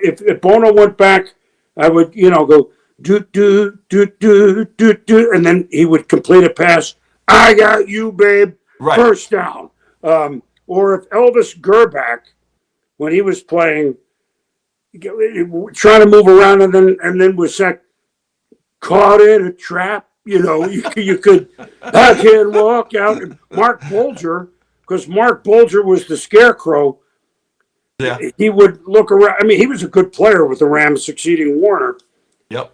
if Bono went back, I would, go do, do, do, do, do, do, and then he would complete a pass. I got you, babe. Right. First down. Or if Elvis Gerbach, when he was playing, trying to move around and then was caught in a trap, you could, I can walk out. And Mark Bolger, because Mark Bolger was the scarecrow. Yeah. He would look around. I mean, he was a good player with the Rams succeeding Warner. Yep.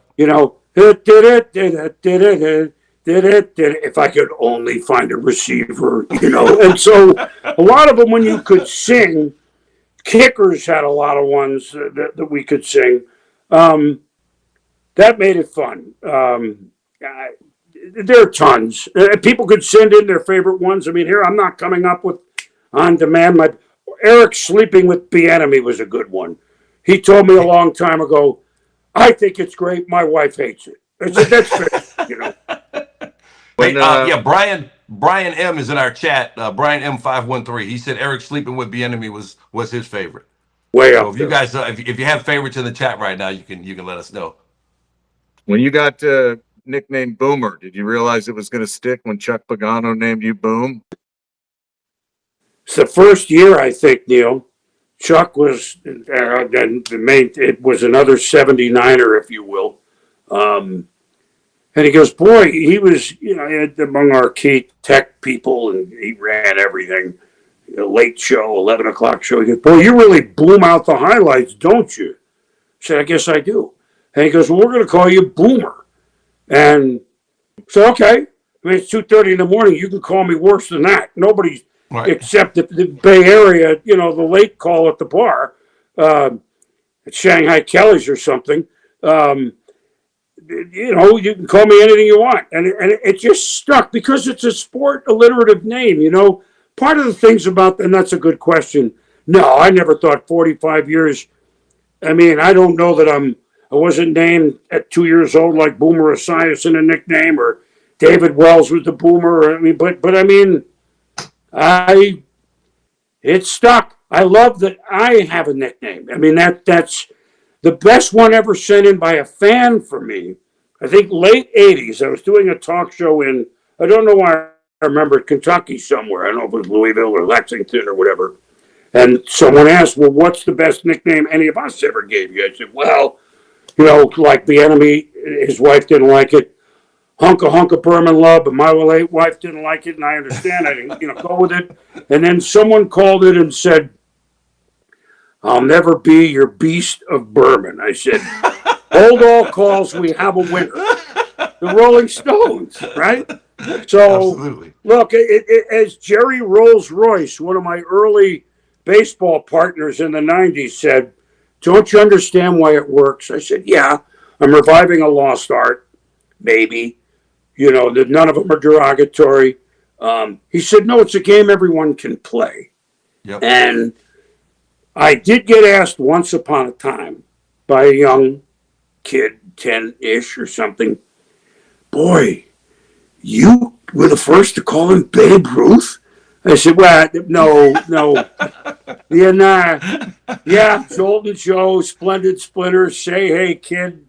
If I could only find a receiver, And so a lot of them, when you could sing, kickers had a lot of ones that we could sing. That made it fun. There are tons. People could send in their favorite ones. I mean, here, I'm not coming up with on demand. Eric Sleeping with Bieniemy was a good one. He told me a long time ago, I think it's great. My wife hates it. I said, that's fair, Brian M is in our chat. Brian M513. He said Eric Sleeping with Bieniemy was his favorite. Way so up. If you guys, if you have favorites in the chat right now, you can let us know. When you got nicknamed Boomer, did you realize it was going to stick when Chuck Pagano named you Boom? It's the first year, I think, Neil. Chuck was it was another 79er, if you will. And he goes, boy, he was, among our key tech people, and he ran everything. A late show, 11 o'clock show. He goes, boy, you really boom out the highlights, don't you? I said, I guess I do. And he goes, well, we're going to call you Boomer. And so, okay. I mean, it's 2:30 in the morning. You can call me worse than that. Nobody except the Bay Area, the late call at the bar, at Shanghai Kelly's or something. You can call me anything you want. And it just stuck because it's a sport alliterative name, Part of the things about, and that's a good question. No, I never thought 45 years. I mean, I don't know that I wasn't named at 2 years old like Boomer Esiason, a nickname, or David Wells was the Boomer. I mean, but I mean, it stuck. I love that I have a nickname. I mean, that's the best one ever sent in by a fan for me. I think late 80s. I was doing a talk show I don't know why I remember Kentucky somewhere. I don't know if it was Louisville or Lexington or whatever. And someone asked, well, what's the best nickname any of us ever gave you? I said, well, like the enemy, his wife didn't like it. Hunka Berman love, but my late wife didn't like it, and I understand. I didn't, go with it. And then someone called it and said, I'll never be your beast of Berman. I said, hold all calls, we have a winner. The Rolling Stones, right? So, Absolutely. Look, as Jerry Rolls Royce, one of my early baseball partners in the 90s, said, don't you understand why it works? I said, yeah, I'm reviving a lost art, maybe. That none of them are derogatory. He said, no, it's a game everyone can play. Yep. And I did get asked once upon a time by a young kid, 10-ish or something, boy, you were the first to call him Babe Ruth? I said, well, no. Yeah, Jolt and Joe, Splendid Splitter, Say Hey Kid,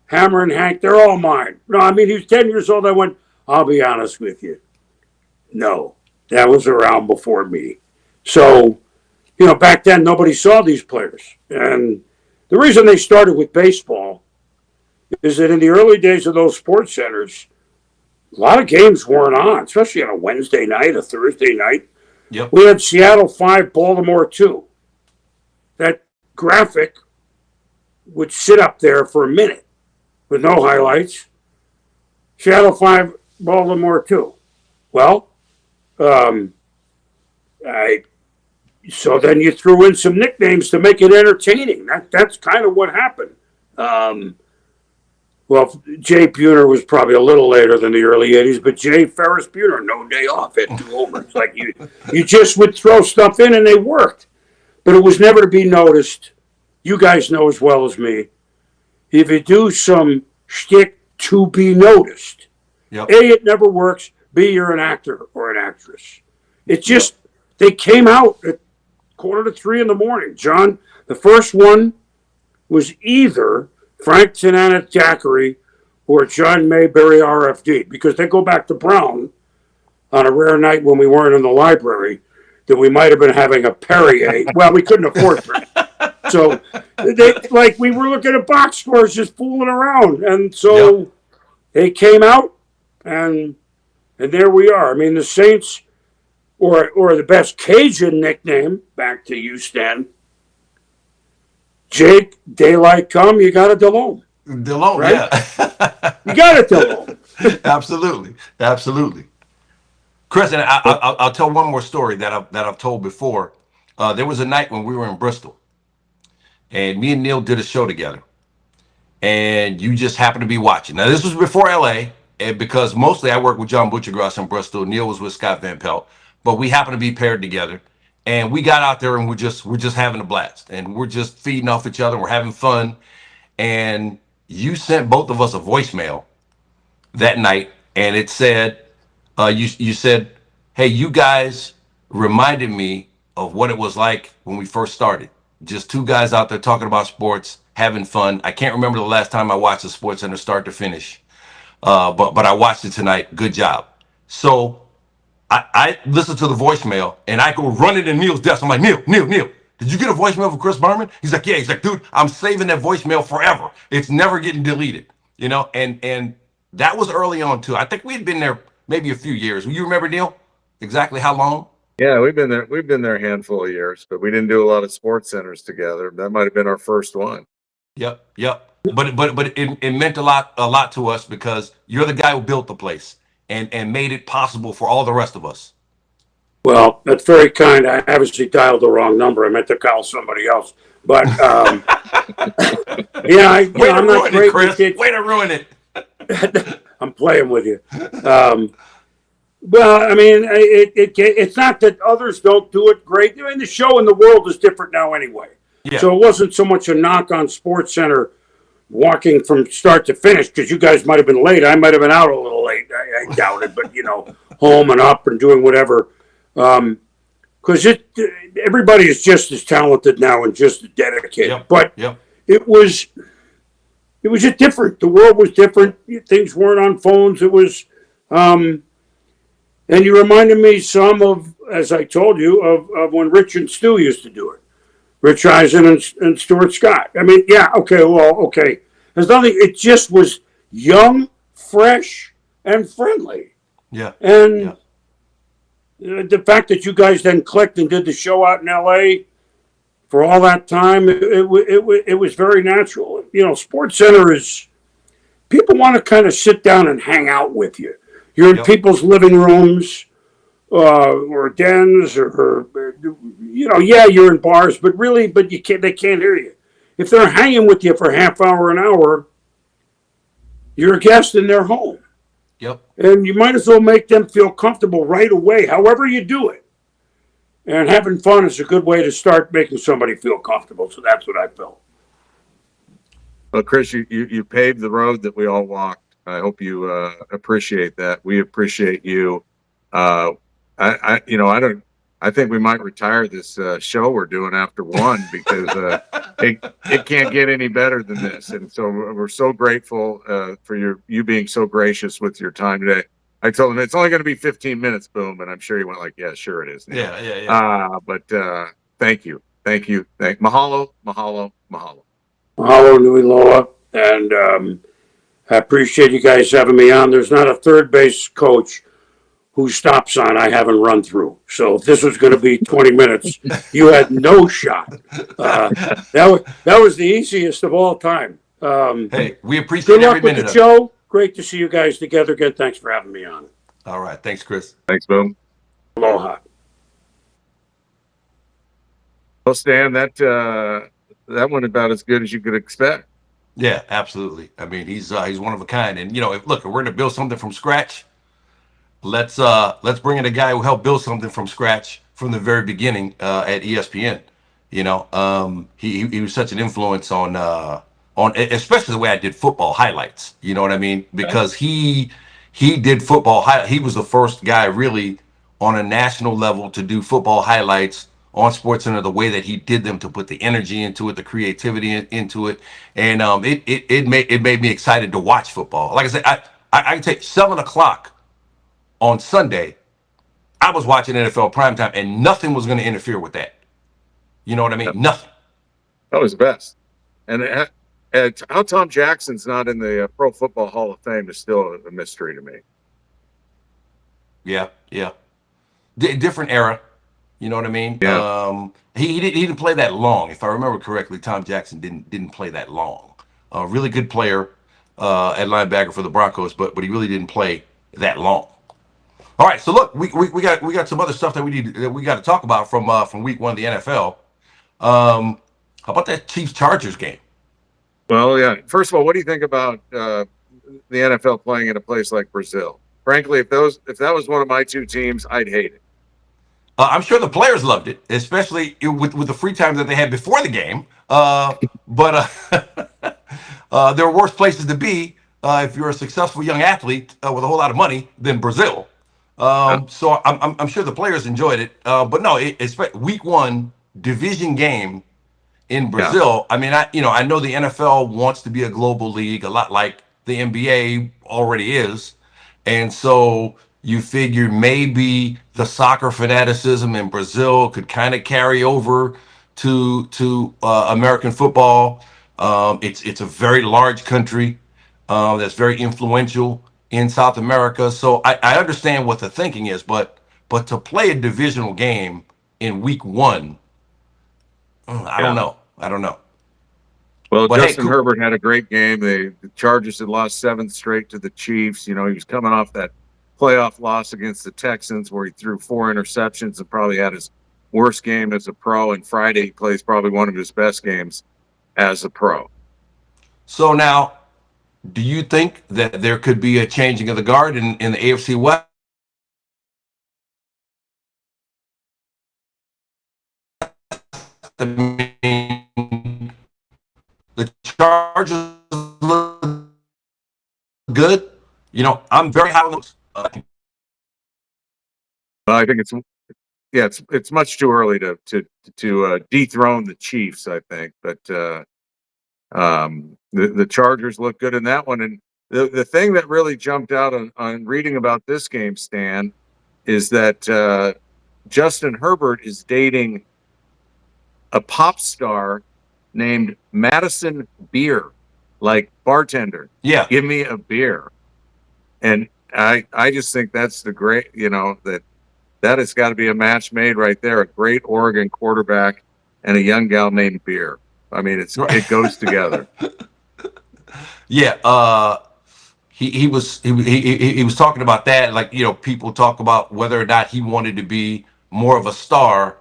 Hammer and Hank, they're all mine. No, I mean, he was 10 years old. I went, I'll be honest with you. No, that was around before me. So, back then, nobody saw these players. And the reason they started with baseball is that in the early days of those sports centers, a lot of games weren't on, especially on a Wednesday night, a Thursday night. Yep. We had Seattle 5, Baltimore 2. That graphic would sit up there for a minute with no highlights. Seattle 5, Baltimore 2. Well, so then you threw in some nicknames to make it entertaining. That's kind of what happened. Well, Jay Buhner was probably a little later than the early 80s, but Jay Ferris Buhner, no day off, hit 2 homers. Like you just would throw stuff in and they worked. But it was never to be noticed. You guys know as well as me. If you do some shtick to be noticed, Yep. A, it never works. B, you're an actor or an actress. It just, they came out at 2:45 in the morning. John, the first one was either Frank Tanana Thackeray or John Mayberry RFD, because they go back to Brown on a rare night when we weren't in the library that we might have been having a Perrier. Well, we couldn't afford it. So we were looking at box scores just fooling around. And so they came out and there we are. I mean, the Saints, or the best Cajun nickname, back to you, Stan, Jake, daylight come, you got a Delhomme. Delhomme, right? Yeah. You got it, Delhomme. Absolutely. Chris, and I'll tell one more story that I've told before. There was a night when we were in Bristol, and me and Neil did a show together, and you just happened to be watching. Now, this was before LA, and because mostly I worked with John Butchergrass in Bristol, Neil was with Scott Van Pelt, but we happened to be paired together, and we got out there and we're just having a blast, and we're just feeding off each other, we're having fun, and you sent both of us a voicemail that night, and it said, you said, hey, you guys reminded me of what it was like when we first started. Just 2 guys out there talking about sports, having fun. I can't remember the last time I watched a SportsCenter start to finish, but I watched it tonight. Good job. So I listened to the voicemail, and I go running to Neil's desk. I'm like, Neil, did you get a voicemail from Chris Berman? He's like, yeah. He's like, dude, I'm saving that voicemail forever. It's never getting deleted, and That was early on too. I think we had been there maybe a few years. You remember, Neil, exactly how long? Yeah, we've been there. We've been there a handful of years, but we didn't do a lot of sports centers together. That might have been our first one. Yep, yep. But it meant a lot to us because you're the guy who built the place and made it possible for all the rest of us. Well, that's very kind. I obviously dialed the wrong number. I meant to call somebody else. But yeah, Way to I'm not ruin it, great Chris. with it. Way to ruin it. I'm playing with you. Well, I mean, it's not that others don't do it great. I mean, the show in the world is different now anyway. Yeah. So it wasn't so much a knock on SportsCenter walking from start to finish because you guys might have been late. I might have been out a little late. I doubt it, but home and up and doing whatever. Because everybody is just as talented now and just as dedicated. Yep. But Yep. it was just different. The world was different. Things weren't on phones. It was, and you reminded me some of, as I told you, of when Rich and Stu used to do it. Rich Eisen and Stuart Scott. I mean, yeah, okay, well, okay. There's nothing. It just was young, fresh, and friendly. Yeah. And the fact that you guys then clicked and did the show out in L.A. for all that time, it was very natural. SportsCenter is, people want to kind of sit down and hang out with you. You're in people's living rooms or dens or yeah, you're in bars, but they can't hear you. If they're hanging with you for a half hour, an hour, you're a guest in their home. Yep. And you might as well make them feel comfortable right away, however you do it. And having fun is a good way to start making somebody feel comfortable. So that's what I felt. Well, Chris, you paved the road that we all walked. I hope you appreciate that. We appreciate you. I think we might retire this show we're doing after one because it can't get any better than this. And so we're so grateful for you being so gracious with your time today. I told him it's only going to be 15 minutes, boom, and I'm sure he went like, "Yeah, sure it is." Yeah. But thank you, mahalo, mahalo, mahalo. Mahalo nui loa, and I appreciate you guys having me on. There's not a third base coach whose stop sign I haven't run through. So if this was going to be 20 minutes, you had no shot. That was the easiest of all time. Hey, we appreciate good luck every with minute the of it. show. Great to see you guys together again. Thanks for having me on. All right. Thanks, Chris. Thanks, boom. Aloha. Well, Stan, that one about as good as you could expect. Yeah, absolutely. I mean, he's one of a kind. And if we're going to build something from scratch, let's bring in a guy who helped build something from scratch from the very beginning at ESPN. He was such an influence on especially the way I did football highlights. You know what I mean? Because he did football. He was the first guy really on a national level to do football highlights on SportsCenter the way that he did them, to put the energy into it, the creativity into it, and it made me excited to watch football. Like I said, I can take 7 o'clock on Sunday. I was watching NFL primetime, and nothing was going to interfere with that. You know what I mean? Nothing. That was the best. And how Tom Jackson's not in the Pro Football Hall of Fame is still a mystery to me. Yeah. Different era. You know what I mean? Yeah. He didn't play that long. If I remember correctly, Tom Jackson didn't play that long. Really good player at linebacker for the Broncos, but he really didn't play that long. All right, so look, we got some other stuff that we got to talk about from week one of the NFL. How about that Chiefs Chargers game? Well, yeah. First of all, what do you think about the NFL playing in a place like Brazil? Frankly, if that was one of my two teams, I'd hate it. I'm sure the players loved it, especially with the free time that they had before the game. But there are worse places to be if you're a successful young athlete with a whole lot of money than Brazil. So I'm sure the players enjoyed it. But no, it's week one division game in Brazil. Yeah. I mean, I know the NFL wants to be a global league, a lot like the NBA already is, and so you figure maybe the soccer fanaticism in Brazil could kind of carry over to American football. It's a very large country. that's very influential in South America. So I understand what the thinking is, but to play a divisional game in week one, I don't Yeah. know. I don't know. Well, But hey, Justin cool. Herbert had a great game. The Chargers had lost 7 straight to the Chiefs. You know, he was coming off that playoff loss against the Texans where he threw 4 interceptions and probably had his worst game as a pro. And Friday he plays probably one of his best games as a pro. So now, do you think that there could be a changing of the guard in the AFC West? I mean, the Chargers look good. You know, I'm very high on those. Well, I think it's much too early to dethrone the Chiefs, I think. But the Chargers look good in that one. And the thing that really jumped out on reading about this game, Stan, is that Justin Herbert is dating a pop star named Madison Beer, like bartender. Yeah. Give me a beer. And I just think that's the great, that has got to be a match made right there. A great Oregon quarterback and a young gal named Beer. I mean, it goes together. Yeah. He was talking about that. Like, you know, people talk about whether or not he wanted to be more of a star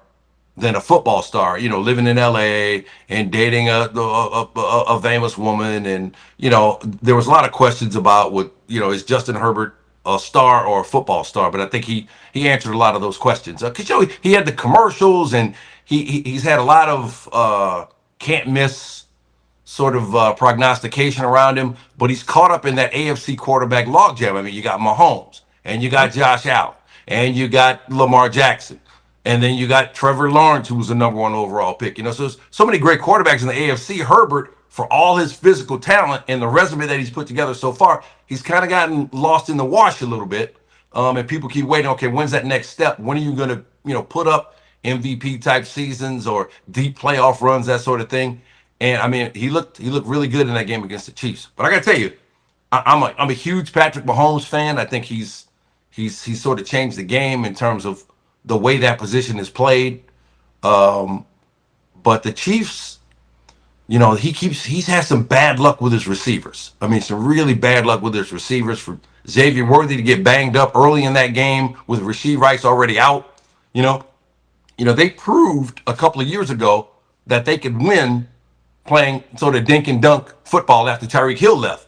than a football star, you know, living in LA and dating a famous woman. And, you know, there was a lot of questions about what, you know, is Justin Herbert a star or a football star? But I think he answered a lot of those questions. Cause you know, he had the commercials and he's had a lot of can't miss sort of prognostication around him, but he's caught up in that AFC quarterback logjam. I mean, you got Mahomes, and you got Josh Allen, and you got Lamar Jackson, and then you got Trevor Lawrence, who was the number one overall pick. You know, so there's so many great quarterbacks in the AFC. Herbert, for all his physical talent and the resume that he's put together so far, he's kind of gotten lost in the wash a little bit. And people keep waiting. Okay, when's that next step? When are you going to, you know, put up MVP type seasons or deep playoff runs, that sort of thing? And I mean, he looked really good in that game against the Chiefs. But I got to tell you, I'm a huge Patrick Mahomes fan. I think he's sort of changed the game in terms of the way that position is played. But the Chiefs, you know, he's had some bad luck with his receivers. I mean, some really bad luck with his receivers. For Xavier Worthy to get banged up early in that game with Rasheed Rice already out, you know, they proved a couple of years ago that they could win playing sort of dink and dunk football after Tyreek Hill left.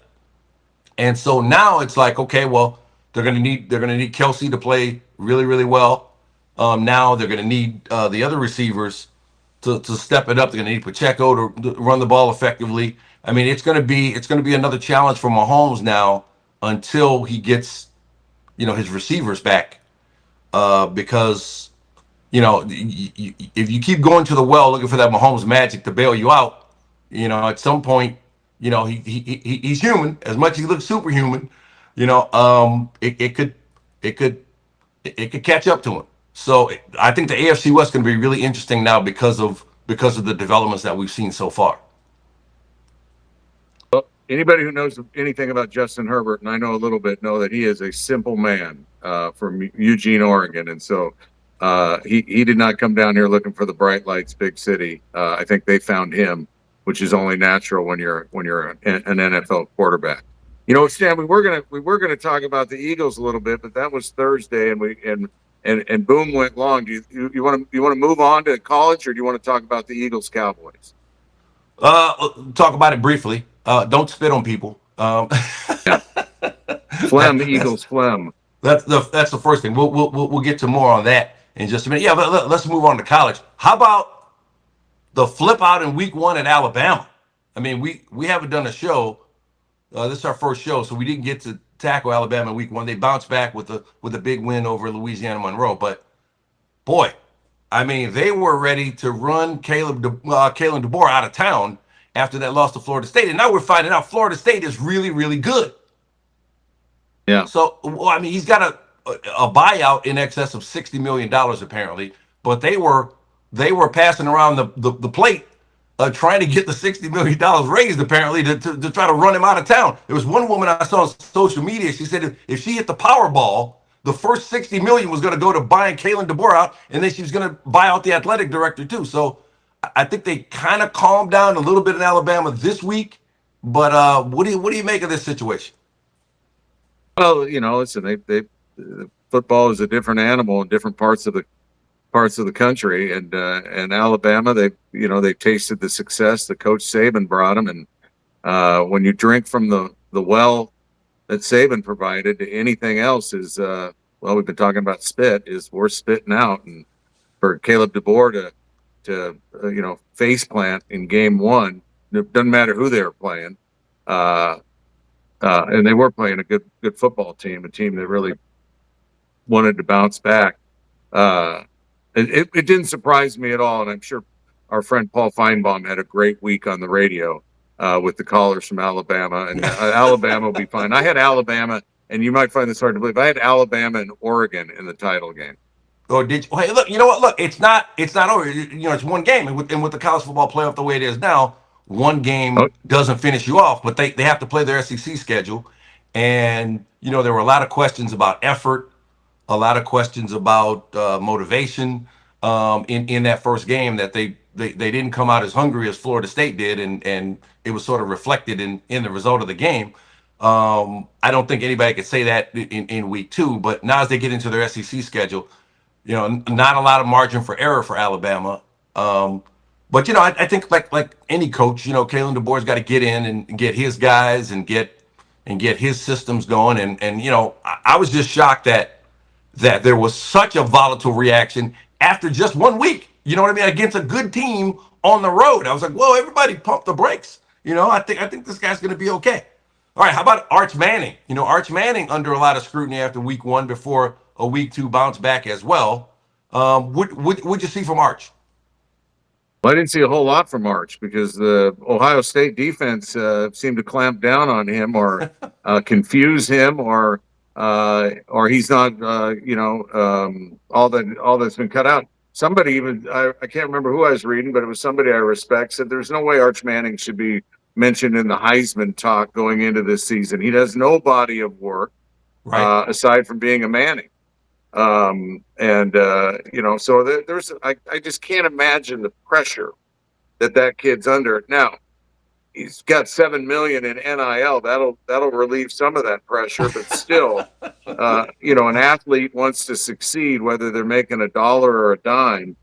And so now it's like, okay, well, they're gonna need Kelsey to play really, really well. Now they're gonna need the other receivers to step it up. They're gonna need Pacheco to run the ball effectively. I mean, it's gonna be another challenge for Mahomes now until he gets, you know, his receivers back. Because you know, if you keep going to the well looking for that Mahomes magic to bail you out, you know, at some point, you know, he's human. As much as he looks superhuman, you know, it could catch up to him. So I think the AFC West is going to be really interesting now because of the developments that we've seen so far. Anybody who knows anything about Justin Herbert, and I know a little bit, know that he is a simple man from Eugene, Oregon, and so he did not come down here looking for the bright lights, big city. I think they found him, which is only natural when you're an NFL quarterback. You know, Stan, we were gonna talk about the Eagles a little bit, but that was Thursday, and boom went long. Do you want to move on to college, or do you want to talk about the Eagles Cowboys? Talk about it briefly. Don't spit on people. Yeah. Phlegm, Eagles, phlegm. That's the first thing. We'll get to more on that in just a minute. Yeah, but let's move on to college. How about the flip out in week one at Alabama? I mean, we haven't done a show. This is our first show, so we didn't get to tackle Alabama in week one. They bounced back with a big win over Louisiana Monroe. But boy, I mean, they were ready to run Kalen DeBoer out of town after that loss to Florida State, and now we're finding out Florida State is really, really good. Yeah. So, well, I mean, he's got a buyout in excess of $60 million apparently, but they were passing around the plate trying to get the $60 million raised, apparently, to try to run him out of town. There was one woman I saw on social media. She said if she hit the Powerball, the first $60 million was going to go to buying Kalen DeBoer out, and then she was going to buy out the athletic director, too. So I think they kind of calmed down a little bit in Alabama this week. But what do you make of this situation? Well, listen, they football is a different animal in different parts of the country, and Alabama, they tasted the success that Coach Saban brought them, and when you drink from the well that Saban provided, anything else is we've been talking about spit, is we're spitting out, and for Caleb DeBoer to face plant in game one, it doesn't matter who they were playing, and they were playing a good football team, a team that really wanted to bounce back. It didn't surprise me at all, and I'm sure our friend Paul Feinbaum had a great week on the radio with the callers from Alabama, and Alabama will be fine. I had Alabama, and you might find this hard to believe, I had Alabama and Oregon in the title game. Or did you? Hey, look, you know what? Look, it's not over. It's one game, and with the college football playoff the way it is now, one game doesn't finish you off, but they have to play their SEC schedule, and there were a lot of questions about effort, a lot of questions about motivation in that first game, that they didn't come out as hungry as Florida State did, and it was sort of reflected in the result of the game. I don't think anybody could say that in week two, but now as they get into their SEC schedule, not a lot of margin for error for Alabama. But I think like any coach, Kalen DeBoer's got to get in and get his guys and get his systems going. And I was just shocked that there was such a volatile reaction after just 1 week. You know what I mean? Against a good team on the road. I was like, whoa, everybody pump the brakes. I think this guy's going to be okay. All right, how about Arch Manning? Arch Manning under a lot of scrutiny after week one before a week two bounce back as well. What'd you see from Arch? Well, I didn't see a whole lot from Arch because the Ohio State defense seemed to clamp down on him or confuse him, or he's not, all that's been cut out. Somebody even, I can't remember who I was reading, but it was somebody I respect, said there's no way Arch Manning should be mentioned in the Heisman talk going into this season. He does no body of work aside from being a Manning. So there's, I just can't imagine the pressure that kid's under. Now, he's got $7 million in NIL. That'll relieve some of that pressure, but still, an athlete wants to succeed, whether they're making $1 or a dime.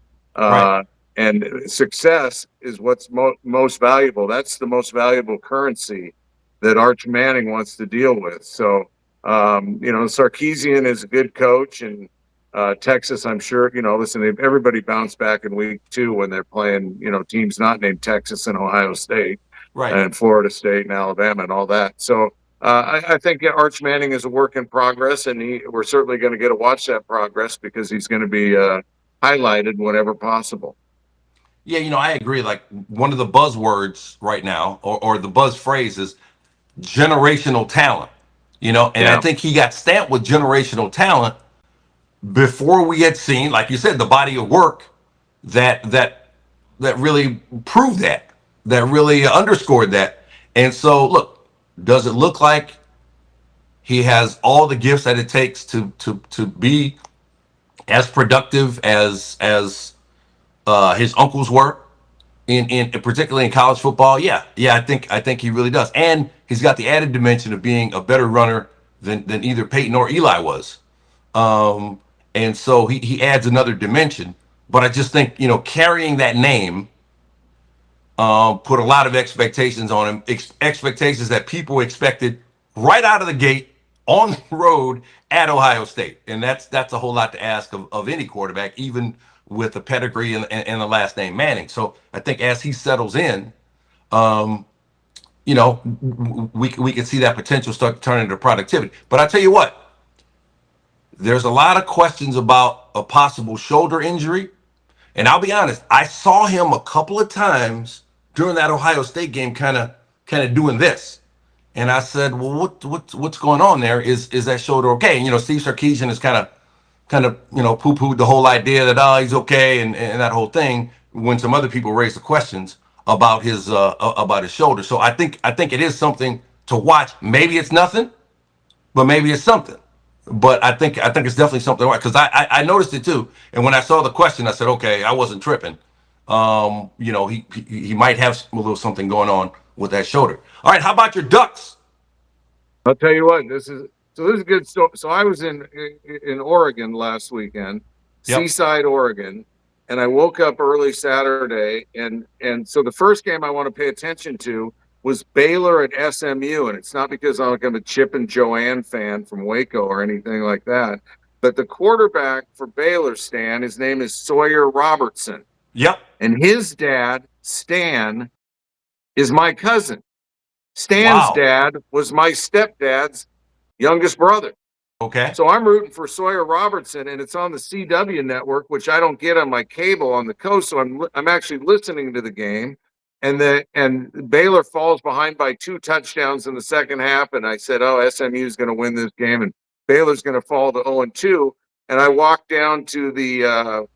And success is what's most valuable. That's the most valuable currency that Arch Manning wants to deal with. So, Sarkisian is a good coach, and Texas, I'm sure, listen, everybody bounced back in week two when they're playing, teams not named Texas and Ohio State, and Florida State and Alabama and all that. So I think Arch Manning is a work in progress, and we're certainly going to get to watch that progress because he's going to be highlighted whenever possible. Yeah, I agree. Like, one of the buzzwords right now, or the buzz phrase, is generational talent. I think he got stamped with generational talent before we had seen, like you said, the body of work that really proved that really underscored that. And so, look, does it look like he has all the gifts that it takes to be as productive as his uncles were in particularly in college football? Yeah, I think he really does. And he's got the added dimension of being a better runner than either Peyton or Eli was. And so he adds another dimension. But I just think, carrying that name put a lot of expectations on him, expectations that people expected right out of the gate on the road at Ohio State. And that's a whole lot to ask of any quarterback, even with a pedigree and the last name Manning. So I think as he settles in, we can see that potential start to turn into productivity. But I tell you what, there's a lot of questions about a possible shoulder injury. And I'll be honest, I saw him a couple of times during that Ohio State game kind of doing this. And I said, well, what's going on there? Is that shoulder okay? And, Steve Sarkisian has kind of poo-pooed the whole idea that, he's okay and that whole thing, when some other people raised the questions. about his shoulder. So I think it is something to watch. Maybe it's nothing, but maybe it's something. But I think it's definitely something to watch because I noticed it too. And when I saw the question, I said, okay, I wasn't tripping. He might have a little something going on with that shoulder. All right, how about your Ducks? I'll tell you what, this is a good story. So I was in Oregon last weekend, Yep. Seaside, Oregon, and I woke up early Saturday, and so the first game I want to pay attention to was Baylor at SMU, and it's not because I'm a Chip and Joanne fan from Waco or anything like that, but the quarterback for Baylor, Stan, his name is Sawyer Robertson, Yep. and his dad, Stan, is my cousin. Stan's Wow. dad was my stepdad's youngest brother. Okay. So I'm rooting for Sawyer Robertson, and it's on the CW network, which I don't get on my cable on the coast. So I'm actually listening to the game, and Baylor falls behind by 2 touchdowns in the second half, and I said, "Oh, SMU is going to win this game, and Baylor's going to fall to 0-2." And I walked down to the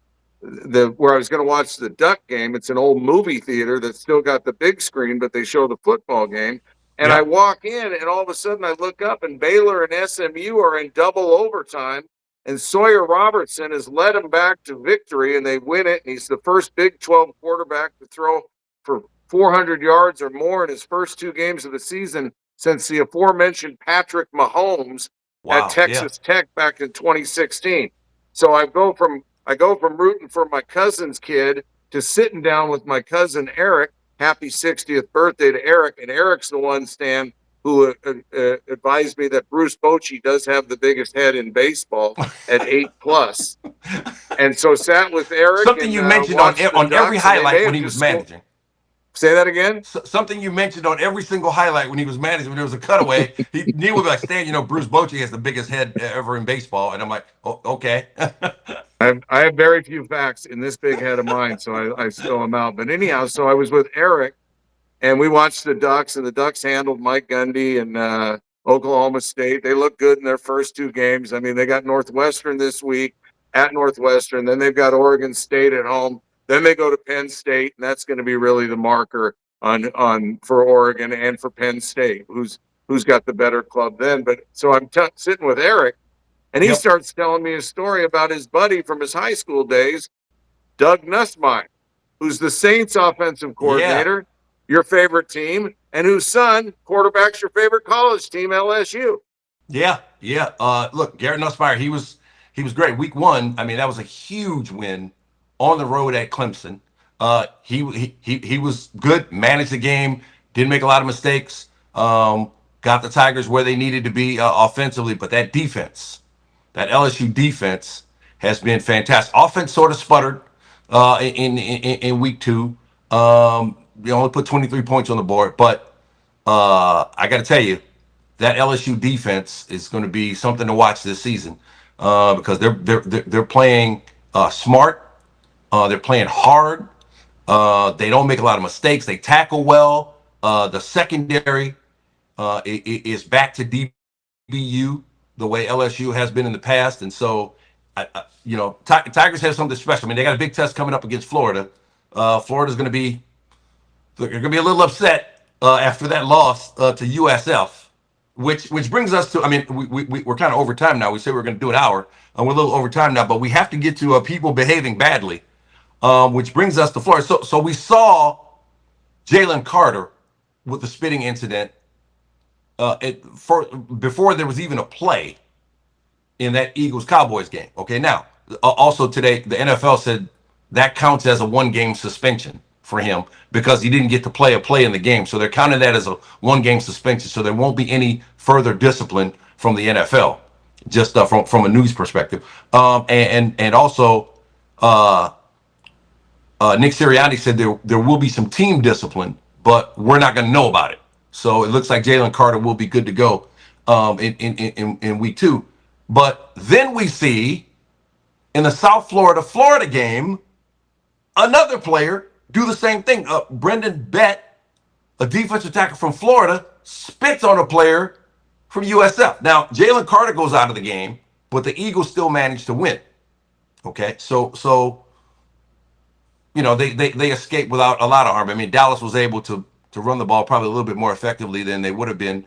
where I was going to watch the Duck game. It's an old movie theater that's still got the big screen, but they show the football game. And I Yep. walk in, and all of a sudden I look up, and Baylor and SMU are in double overtime. And Sawyer Robertson has led them back to victory, and they win it. And he's the first Big 12 quarterback to throw for 400 yards or more in his first 2 games of the season since the aforementioned Patrick Mahomes at Wow. Yeah. Texas Tech back in 2016. So I go from rooting for my cousin's kid to sitting down with my cousin Eric. Happy 60th birthday to Eric. And Eric's the one, Stan, who advised me that Bruce Bochy does have the biggest head in baseball at 8+. And so sat with Eric Something and you mentioned watched the on every Ducks, and they may highlight have when he was just managing. say that again. Something you mentioned on every single highlight when he was managing. When there was a cutaway, Neil would be like, "Stan, Bruce Bochy has the biggest head ever in baseball," and I'm like, "Oh, okay." I have very few facts in this big head of mine, so I spill them out. But anyhow, so I was with Eric, and we watched the Ducks, and the Ducks handled Mike Gundy and Oklahoma State. They looked good in their first 2 games. I mean, they got Northwestern this week at Northwestern. Then they've got Oregon State at home. Then they go to Penn State, and that's going to be really the marker on for Oregon and for Penn State, who's got the better club then. But so I'm sitting with Eric, and he Yep. starts telling me a story about his buddy from his high school days, Doug Nussmeier, who's the Saints offensive coordinator, your favorite team, and whose son quarterbacks your favorite college team, LSU. Yeah. Yeah. Look, Garrett Nussmeier, he was great. Week 1, I mean, that was a huge win on the road at Clemson. He was good, managed the game, didn't make a lot of mistakes. Got the Tigers where they needed to be offensively, but that LSU defense has been fantastic. Offense sort of sputtered in week 2. They only put 23 points on the board, but I got to tell you, that LSU defense is going to be something to watch this season because they're playing smart. They're playing hard. They don't make a lot of mistakes. They tackle well. The secondary is back to DBU the way LSU has been in the past, and so Tigers have something special. I mean, they got a big test coming up against Florida. Florida's going to be they're going to be a little upset after that loss to USF, which brings us to. I mean, we're kind of over time now. We said we were going to do an hour, and we're a little over time now, but we have to get to people behaving badly, which brings us to Florida. So we saw Jalen Carter with the spitting incident before there was even a play in that Eagles-Cowboys game. Okay, now, also today, the NFL said that counts as a 1-game suspension for him because he didn't get to play a play in the game. So they're counting that as a 1-game suspension. So there won't be any further discipline from the NFL, just from a news perspective. And also, Nick Sirianni said there will be some team discipline, but we're not going to know about it. So it looks like Jalen Carter will be good to go in week 2. But then we see in the South Florida game, another player do the same thing. Brendan Bett, a defensive tackle from Florida, spits on a player from USF. Now, Jalen Carter goes out of the game, but the Eagles still managed to win. Okay, so they escaped without a lot of harm. I mean, Dallas was able to run the ball probably a little bit more effectively than they would have been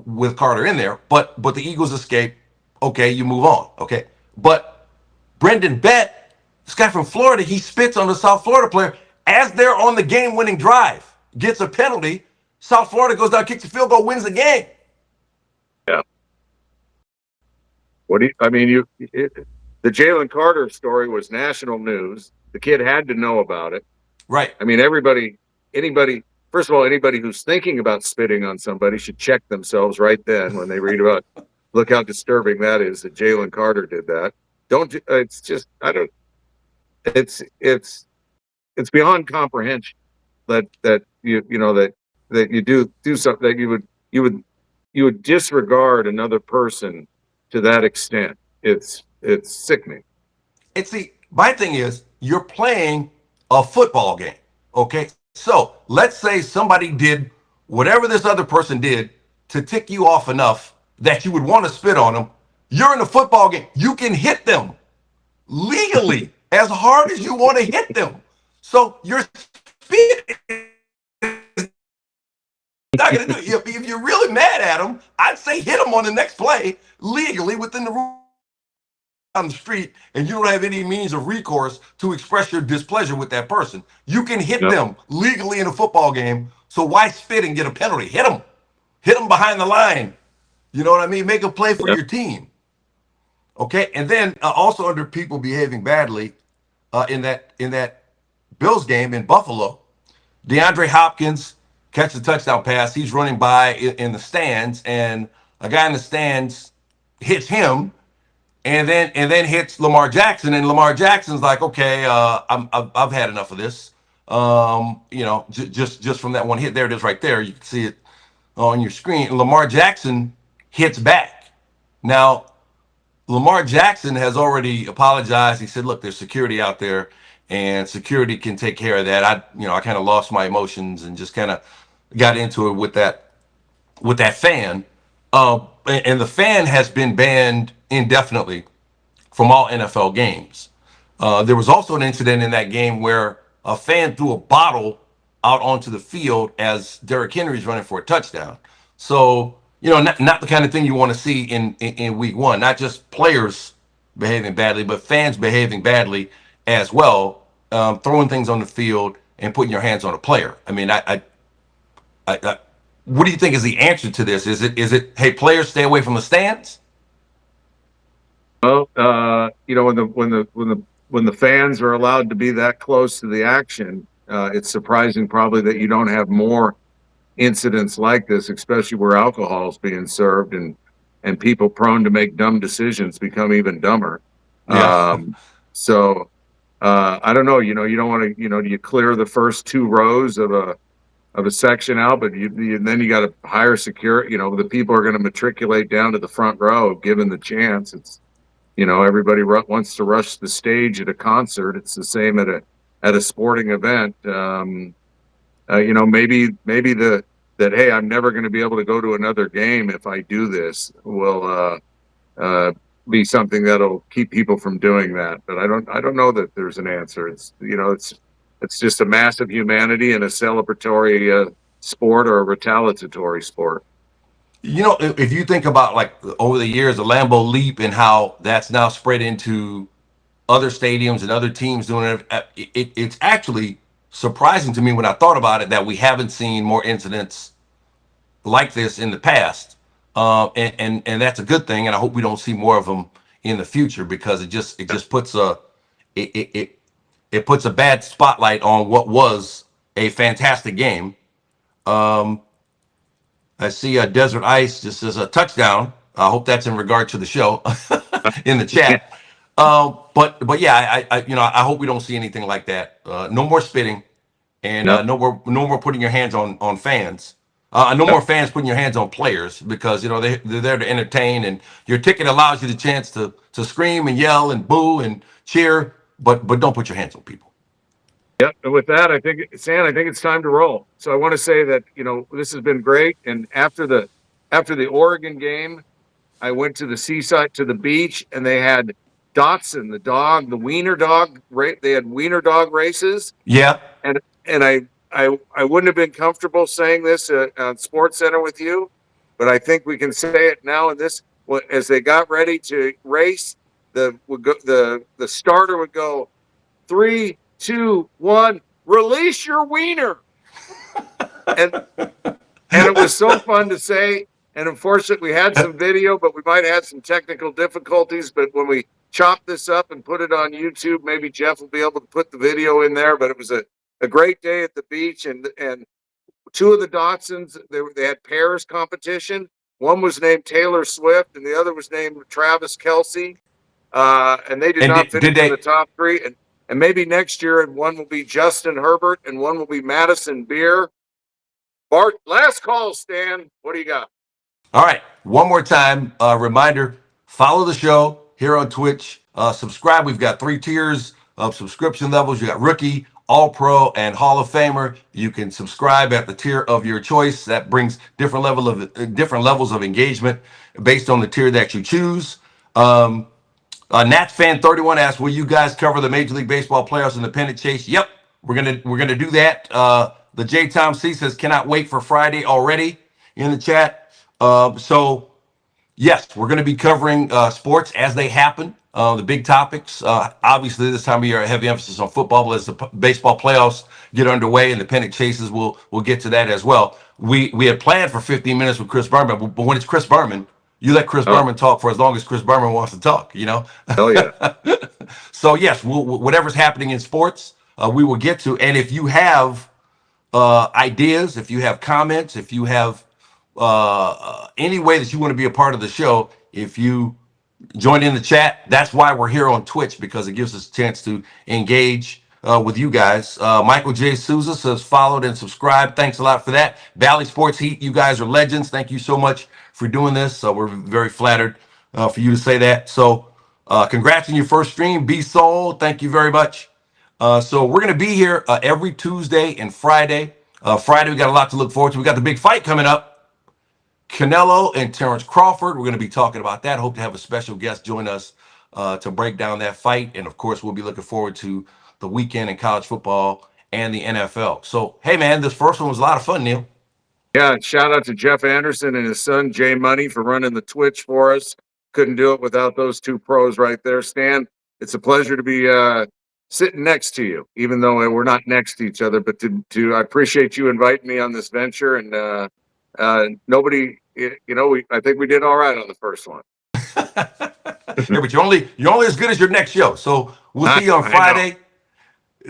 with Carter in there. But the Eagles escape. Okay, you move on. Okay, but Brendan Bett, this guy from Florida, he spits on the South Florida player as they're on the game-winning drive, gets a penalty. South Florida goes down, kicks a field goal, wins the game. Yeah. What do you? I mean, the Jalen Carter story was national news. The kid had to know about it. Right. I mean, anybody. First of all, anybody who's thinking about spitting on somebody should check themselves right then when they read about. Look how disturbing that is that Jalen Carter did that. Don't. It's just. I don't. It's beyond comprehension that you do something that you would disregard another person to that extent. It's sickening. My thing is you're playing a football game. Okay. So let's say somebody did whatever this other person did to tick you off enough that you would want to spit on them. You're in a football game. You can hit them legally as hard as you want to hit them. So your spit is not going to do it. If you're really mad at them, I'd say hit them on the next play legally within the rules on the street, and you don't have any means of recourse to express your displeasure with that person. You can hit them legally in a football game. So why spit and get a penalty? Hit them behind the line. You know what I mean? Make a play for your team. Okay, and then also under people behaving badly in that Bills game in Buffalo, DeAndre Hopkins catches a touchdown pass. He's running by in the stands, and a guy in the stands hits him, and then hits Lamar Jackson, and Lamar Jackson's like, okay, I've had enough of this. Just from that one hit, there it is, right there. You can see it on your screen. Lamar Jackson hits back. Now, Lamar Jackson has already apologized. He said, look, there's security out there and security can take care of that. I kind of lost my emotions and just kind of got into it with that fan. And the fan has been banned indefinitely from all NFL games. There was also an incident in that game where a fan threw a bottle out onto the field as Derrick Henry's running for a touchdown. So, not the kind of thing you want to see in week one, not just players behaving badly, but fans behaving badly as well, throwing things on the field and putting your hands on a player. I mean, what do you think is the answer to this? Is it, hey, players, stay away from the stands? Well, when the fans are allowed to be that close to the action, it's surprising probably that you don't have more incidents like this, especially where alcohol is being served and people prone to make dumb decisions become even dumber. Yeah. I don't know. You don't want to. Do you clear the first two rows of a section out, but then you got to hire security. The people are going to matriculate down to the front row given the chance. It's everybody wants to rush the stage at a concert. It's the same at a sporting event. Maybe that hey, I'm never going to be able to go to another game if I do this will be something that'll keep people from doing that. But I don't know that there's an answer. It's just a massive humanity and a celebratory sport or a retaliatory sport. If you think about like over the years, the Lambeau Leap and how that's now spread into other stadiums and other teams doing it, it's actually surprising to me when I thought about it that we haven't seen more incidents like this in the past, and that's a good thing. And I hope we don't see more of them in the future because it just puts it puts a bad spotlight on what was a fantastic game. I see Desert Ice just says a touchdown. I hope that's in regard to the show in the chat. But yeah, I hope we don't see anything like that. No more spitting, and no more putting your hands on fans. No more fans putting your hands on players because they're there to entertain, and your ticket allows you the chance to scream and yell and boo and cheer, but don't put your hands on people. Yep. And with that, I think it's time to roll. So I want to say that, this has been great. And after the Oregon game, I went to the seaside, to the beach, and they had Dotson, the dog, the wiener dog. They had wiener dog races. Yeah. And I wouldn't have been comfortable saying this on SportsCenter with you, but I think we can say it now. In this, as they got ready to race, the starter would go 3, 2, 1, release your wiener, and it was so fun to say. And unfortunately, we had some video, but we might have had some technical difficulties. But when we chop this up and put it on YouTube, maybe Jeff will be able to put the video in there. But it was a great day at the beach, and two of the Dotsons, they had pairs competition. One was named Taylor Swift, and the other was named Travis Kelce. And they did not finish in the top 3. And maybe next year, and one will be Justin Herbert, and one will be Madison Beer. Bart, last call, Stan. What do you got? All right. One more time, reminder, follow the show here on Twitch. Subscribe. We've got 3 tiers of subscription levels. You got Rookie, All-Pro, and Hall of Famer. You can subscribe at the tier of your choice. That brings different levels of engagement based on the tier that you choose. Nats fan 31 asks, will you guys cover the Major League Baseball playoffs in the pennant chase? Yep, we're gonna do that. The J Tom C says cannot wait for Friday already in the chat. So yes, we're going to be covering sports as they happen, the big topics. Obviously, this time of year, a heavy emphasis on football, but as the baseball playoffs get underway and the pennant chases, we'll get to that as well. We had planned for 15 minutes with Chris Berman, but when it's Chris Berman, you let Chris Berman talk for as long as Chris Berman wants to talk, you know? Oh, yeah. So, yes, whatever's happening in sports, we will get to. And if you have ideas, if you have comments, if you have any way that you want to be a part of the show, if you join in the chat, that's why we're here on Twitch, because it gives us a chance to engage with you guys. Michael J. Souza says followed and subscribed. Thanks a lot for that. Valley Sports Heat, you guys are legends. Thank you so much for doing this. So we're very flattered for you to say that. So congrats on your first stream. Be Soul, thank you very much. So we're going to be here every Tuesday and Friday. Friday, we got a lot to look forward to. We got the big fight coming up. Canelo and Terrence Crawford. We're going to be talking about that. Hope to have a special guest join us to break down that fight. And of course, we'll be looking forward to the weekend in college football and the NFL. So, hey, man, this first one was a lot of fun, Neil. Yeah, shout out to Jeff Anderson and his son, Jay Money, for running the Twitch for us. Couldn't do it without those 2 pros right there. Stan, it's a pleasure to be sitting next to you, even though we're not next to each other. But I appreciate you inviting me on this venture. And I think we did all right on the first one. Yeah, but you're only as good as your next show. So we'll see you on Friday.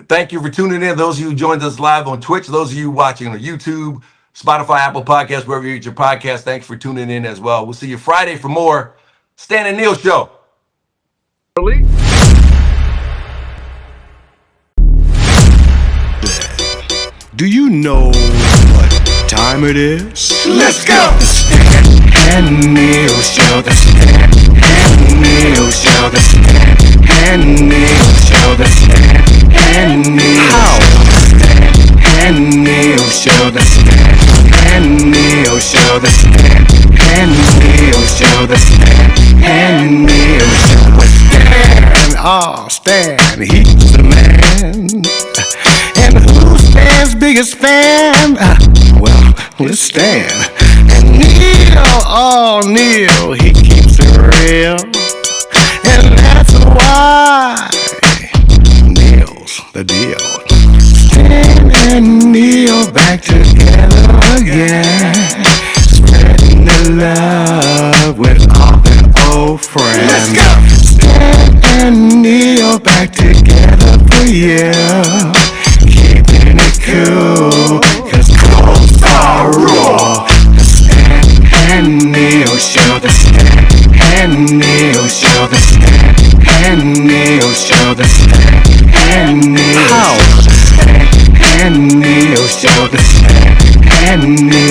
Thank you for tuning in. Those of you who joined us live on Twitch, those of you watching on YouTube, Spotify, Apple Podcasts, wherever you get your podcast, thanks for tuning in as well. We'll see you Friday for more Stan and Neil Show. Do you know what time it is? Let's go! The Stan and Neil Show, the Stan and Neil Show, the Stan and Neil Show, the Stan and Neil Show, the Stan and Neil Show, the Stan and Neil Show, the Stan and Neil Show, the Stan. Oh, Stan, he's the man. And who's Stan's biggest fan? Well, it's Stan. And Neil, oh Neil, he keeps it real. And that's why Neil's the deal. Stan and Neil back together again, spreading the love with all their old friends. Let's go! Stan and Neil back together for you. Keeping it cool, 'cause cold are raw. The Stan and Neil Show, the Stan and Neil Show, the Stan and Neil Show, the Stan and Neil Show, the Stan and Neil Show, the Stan and Neil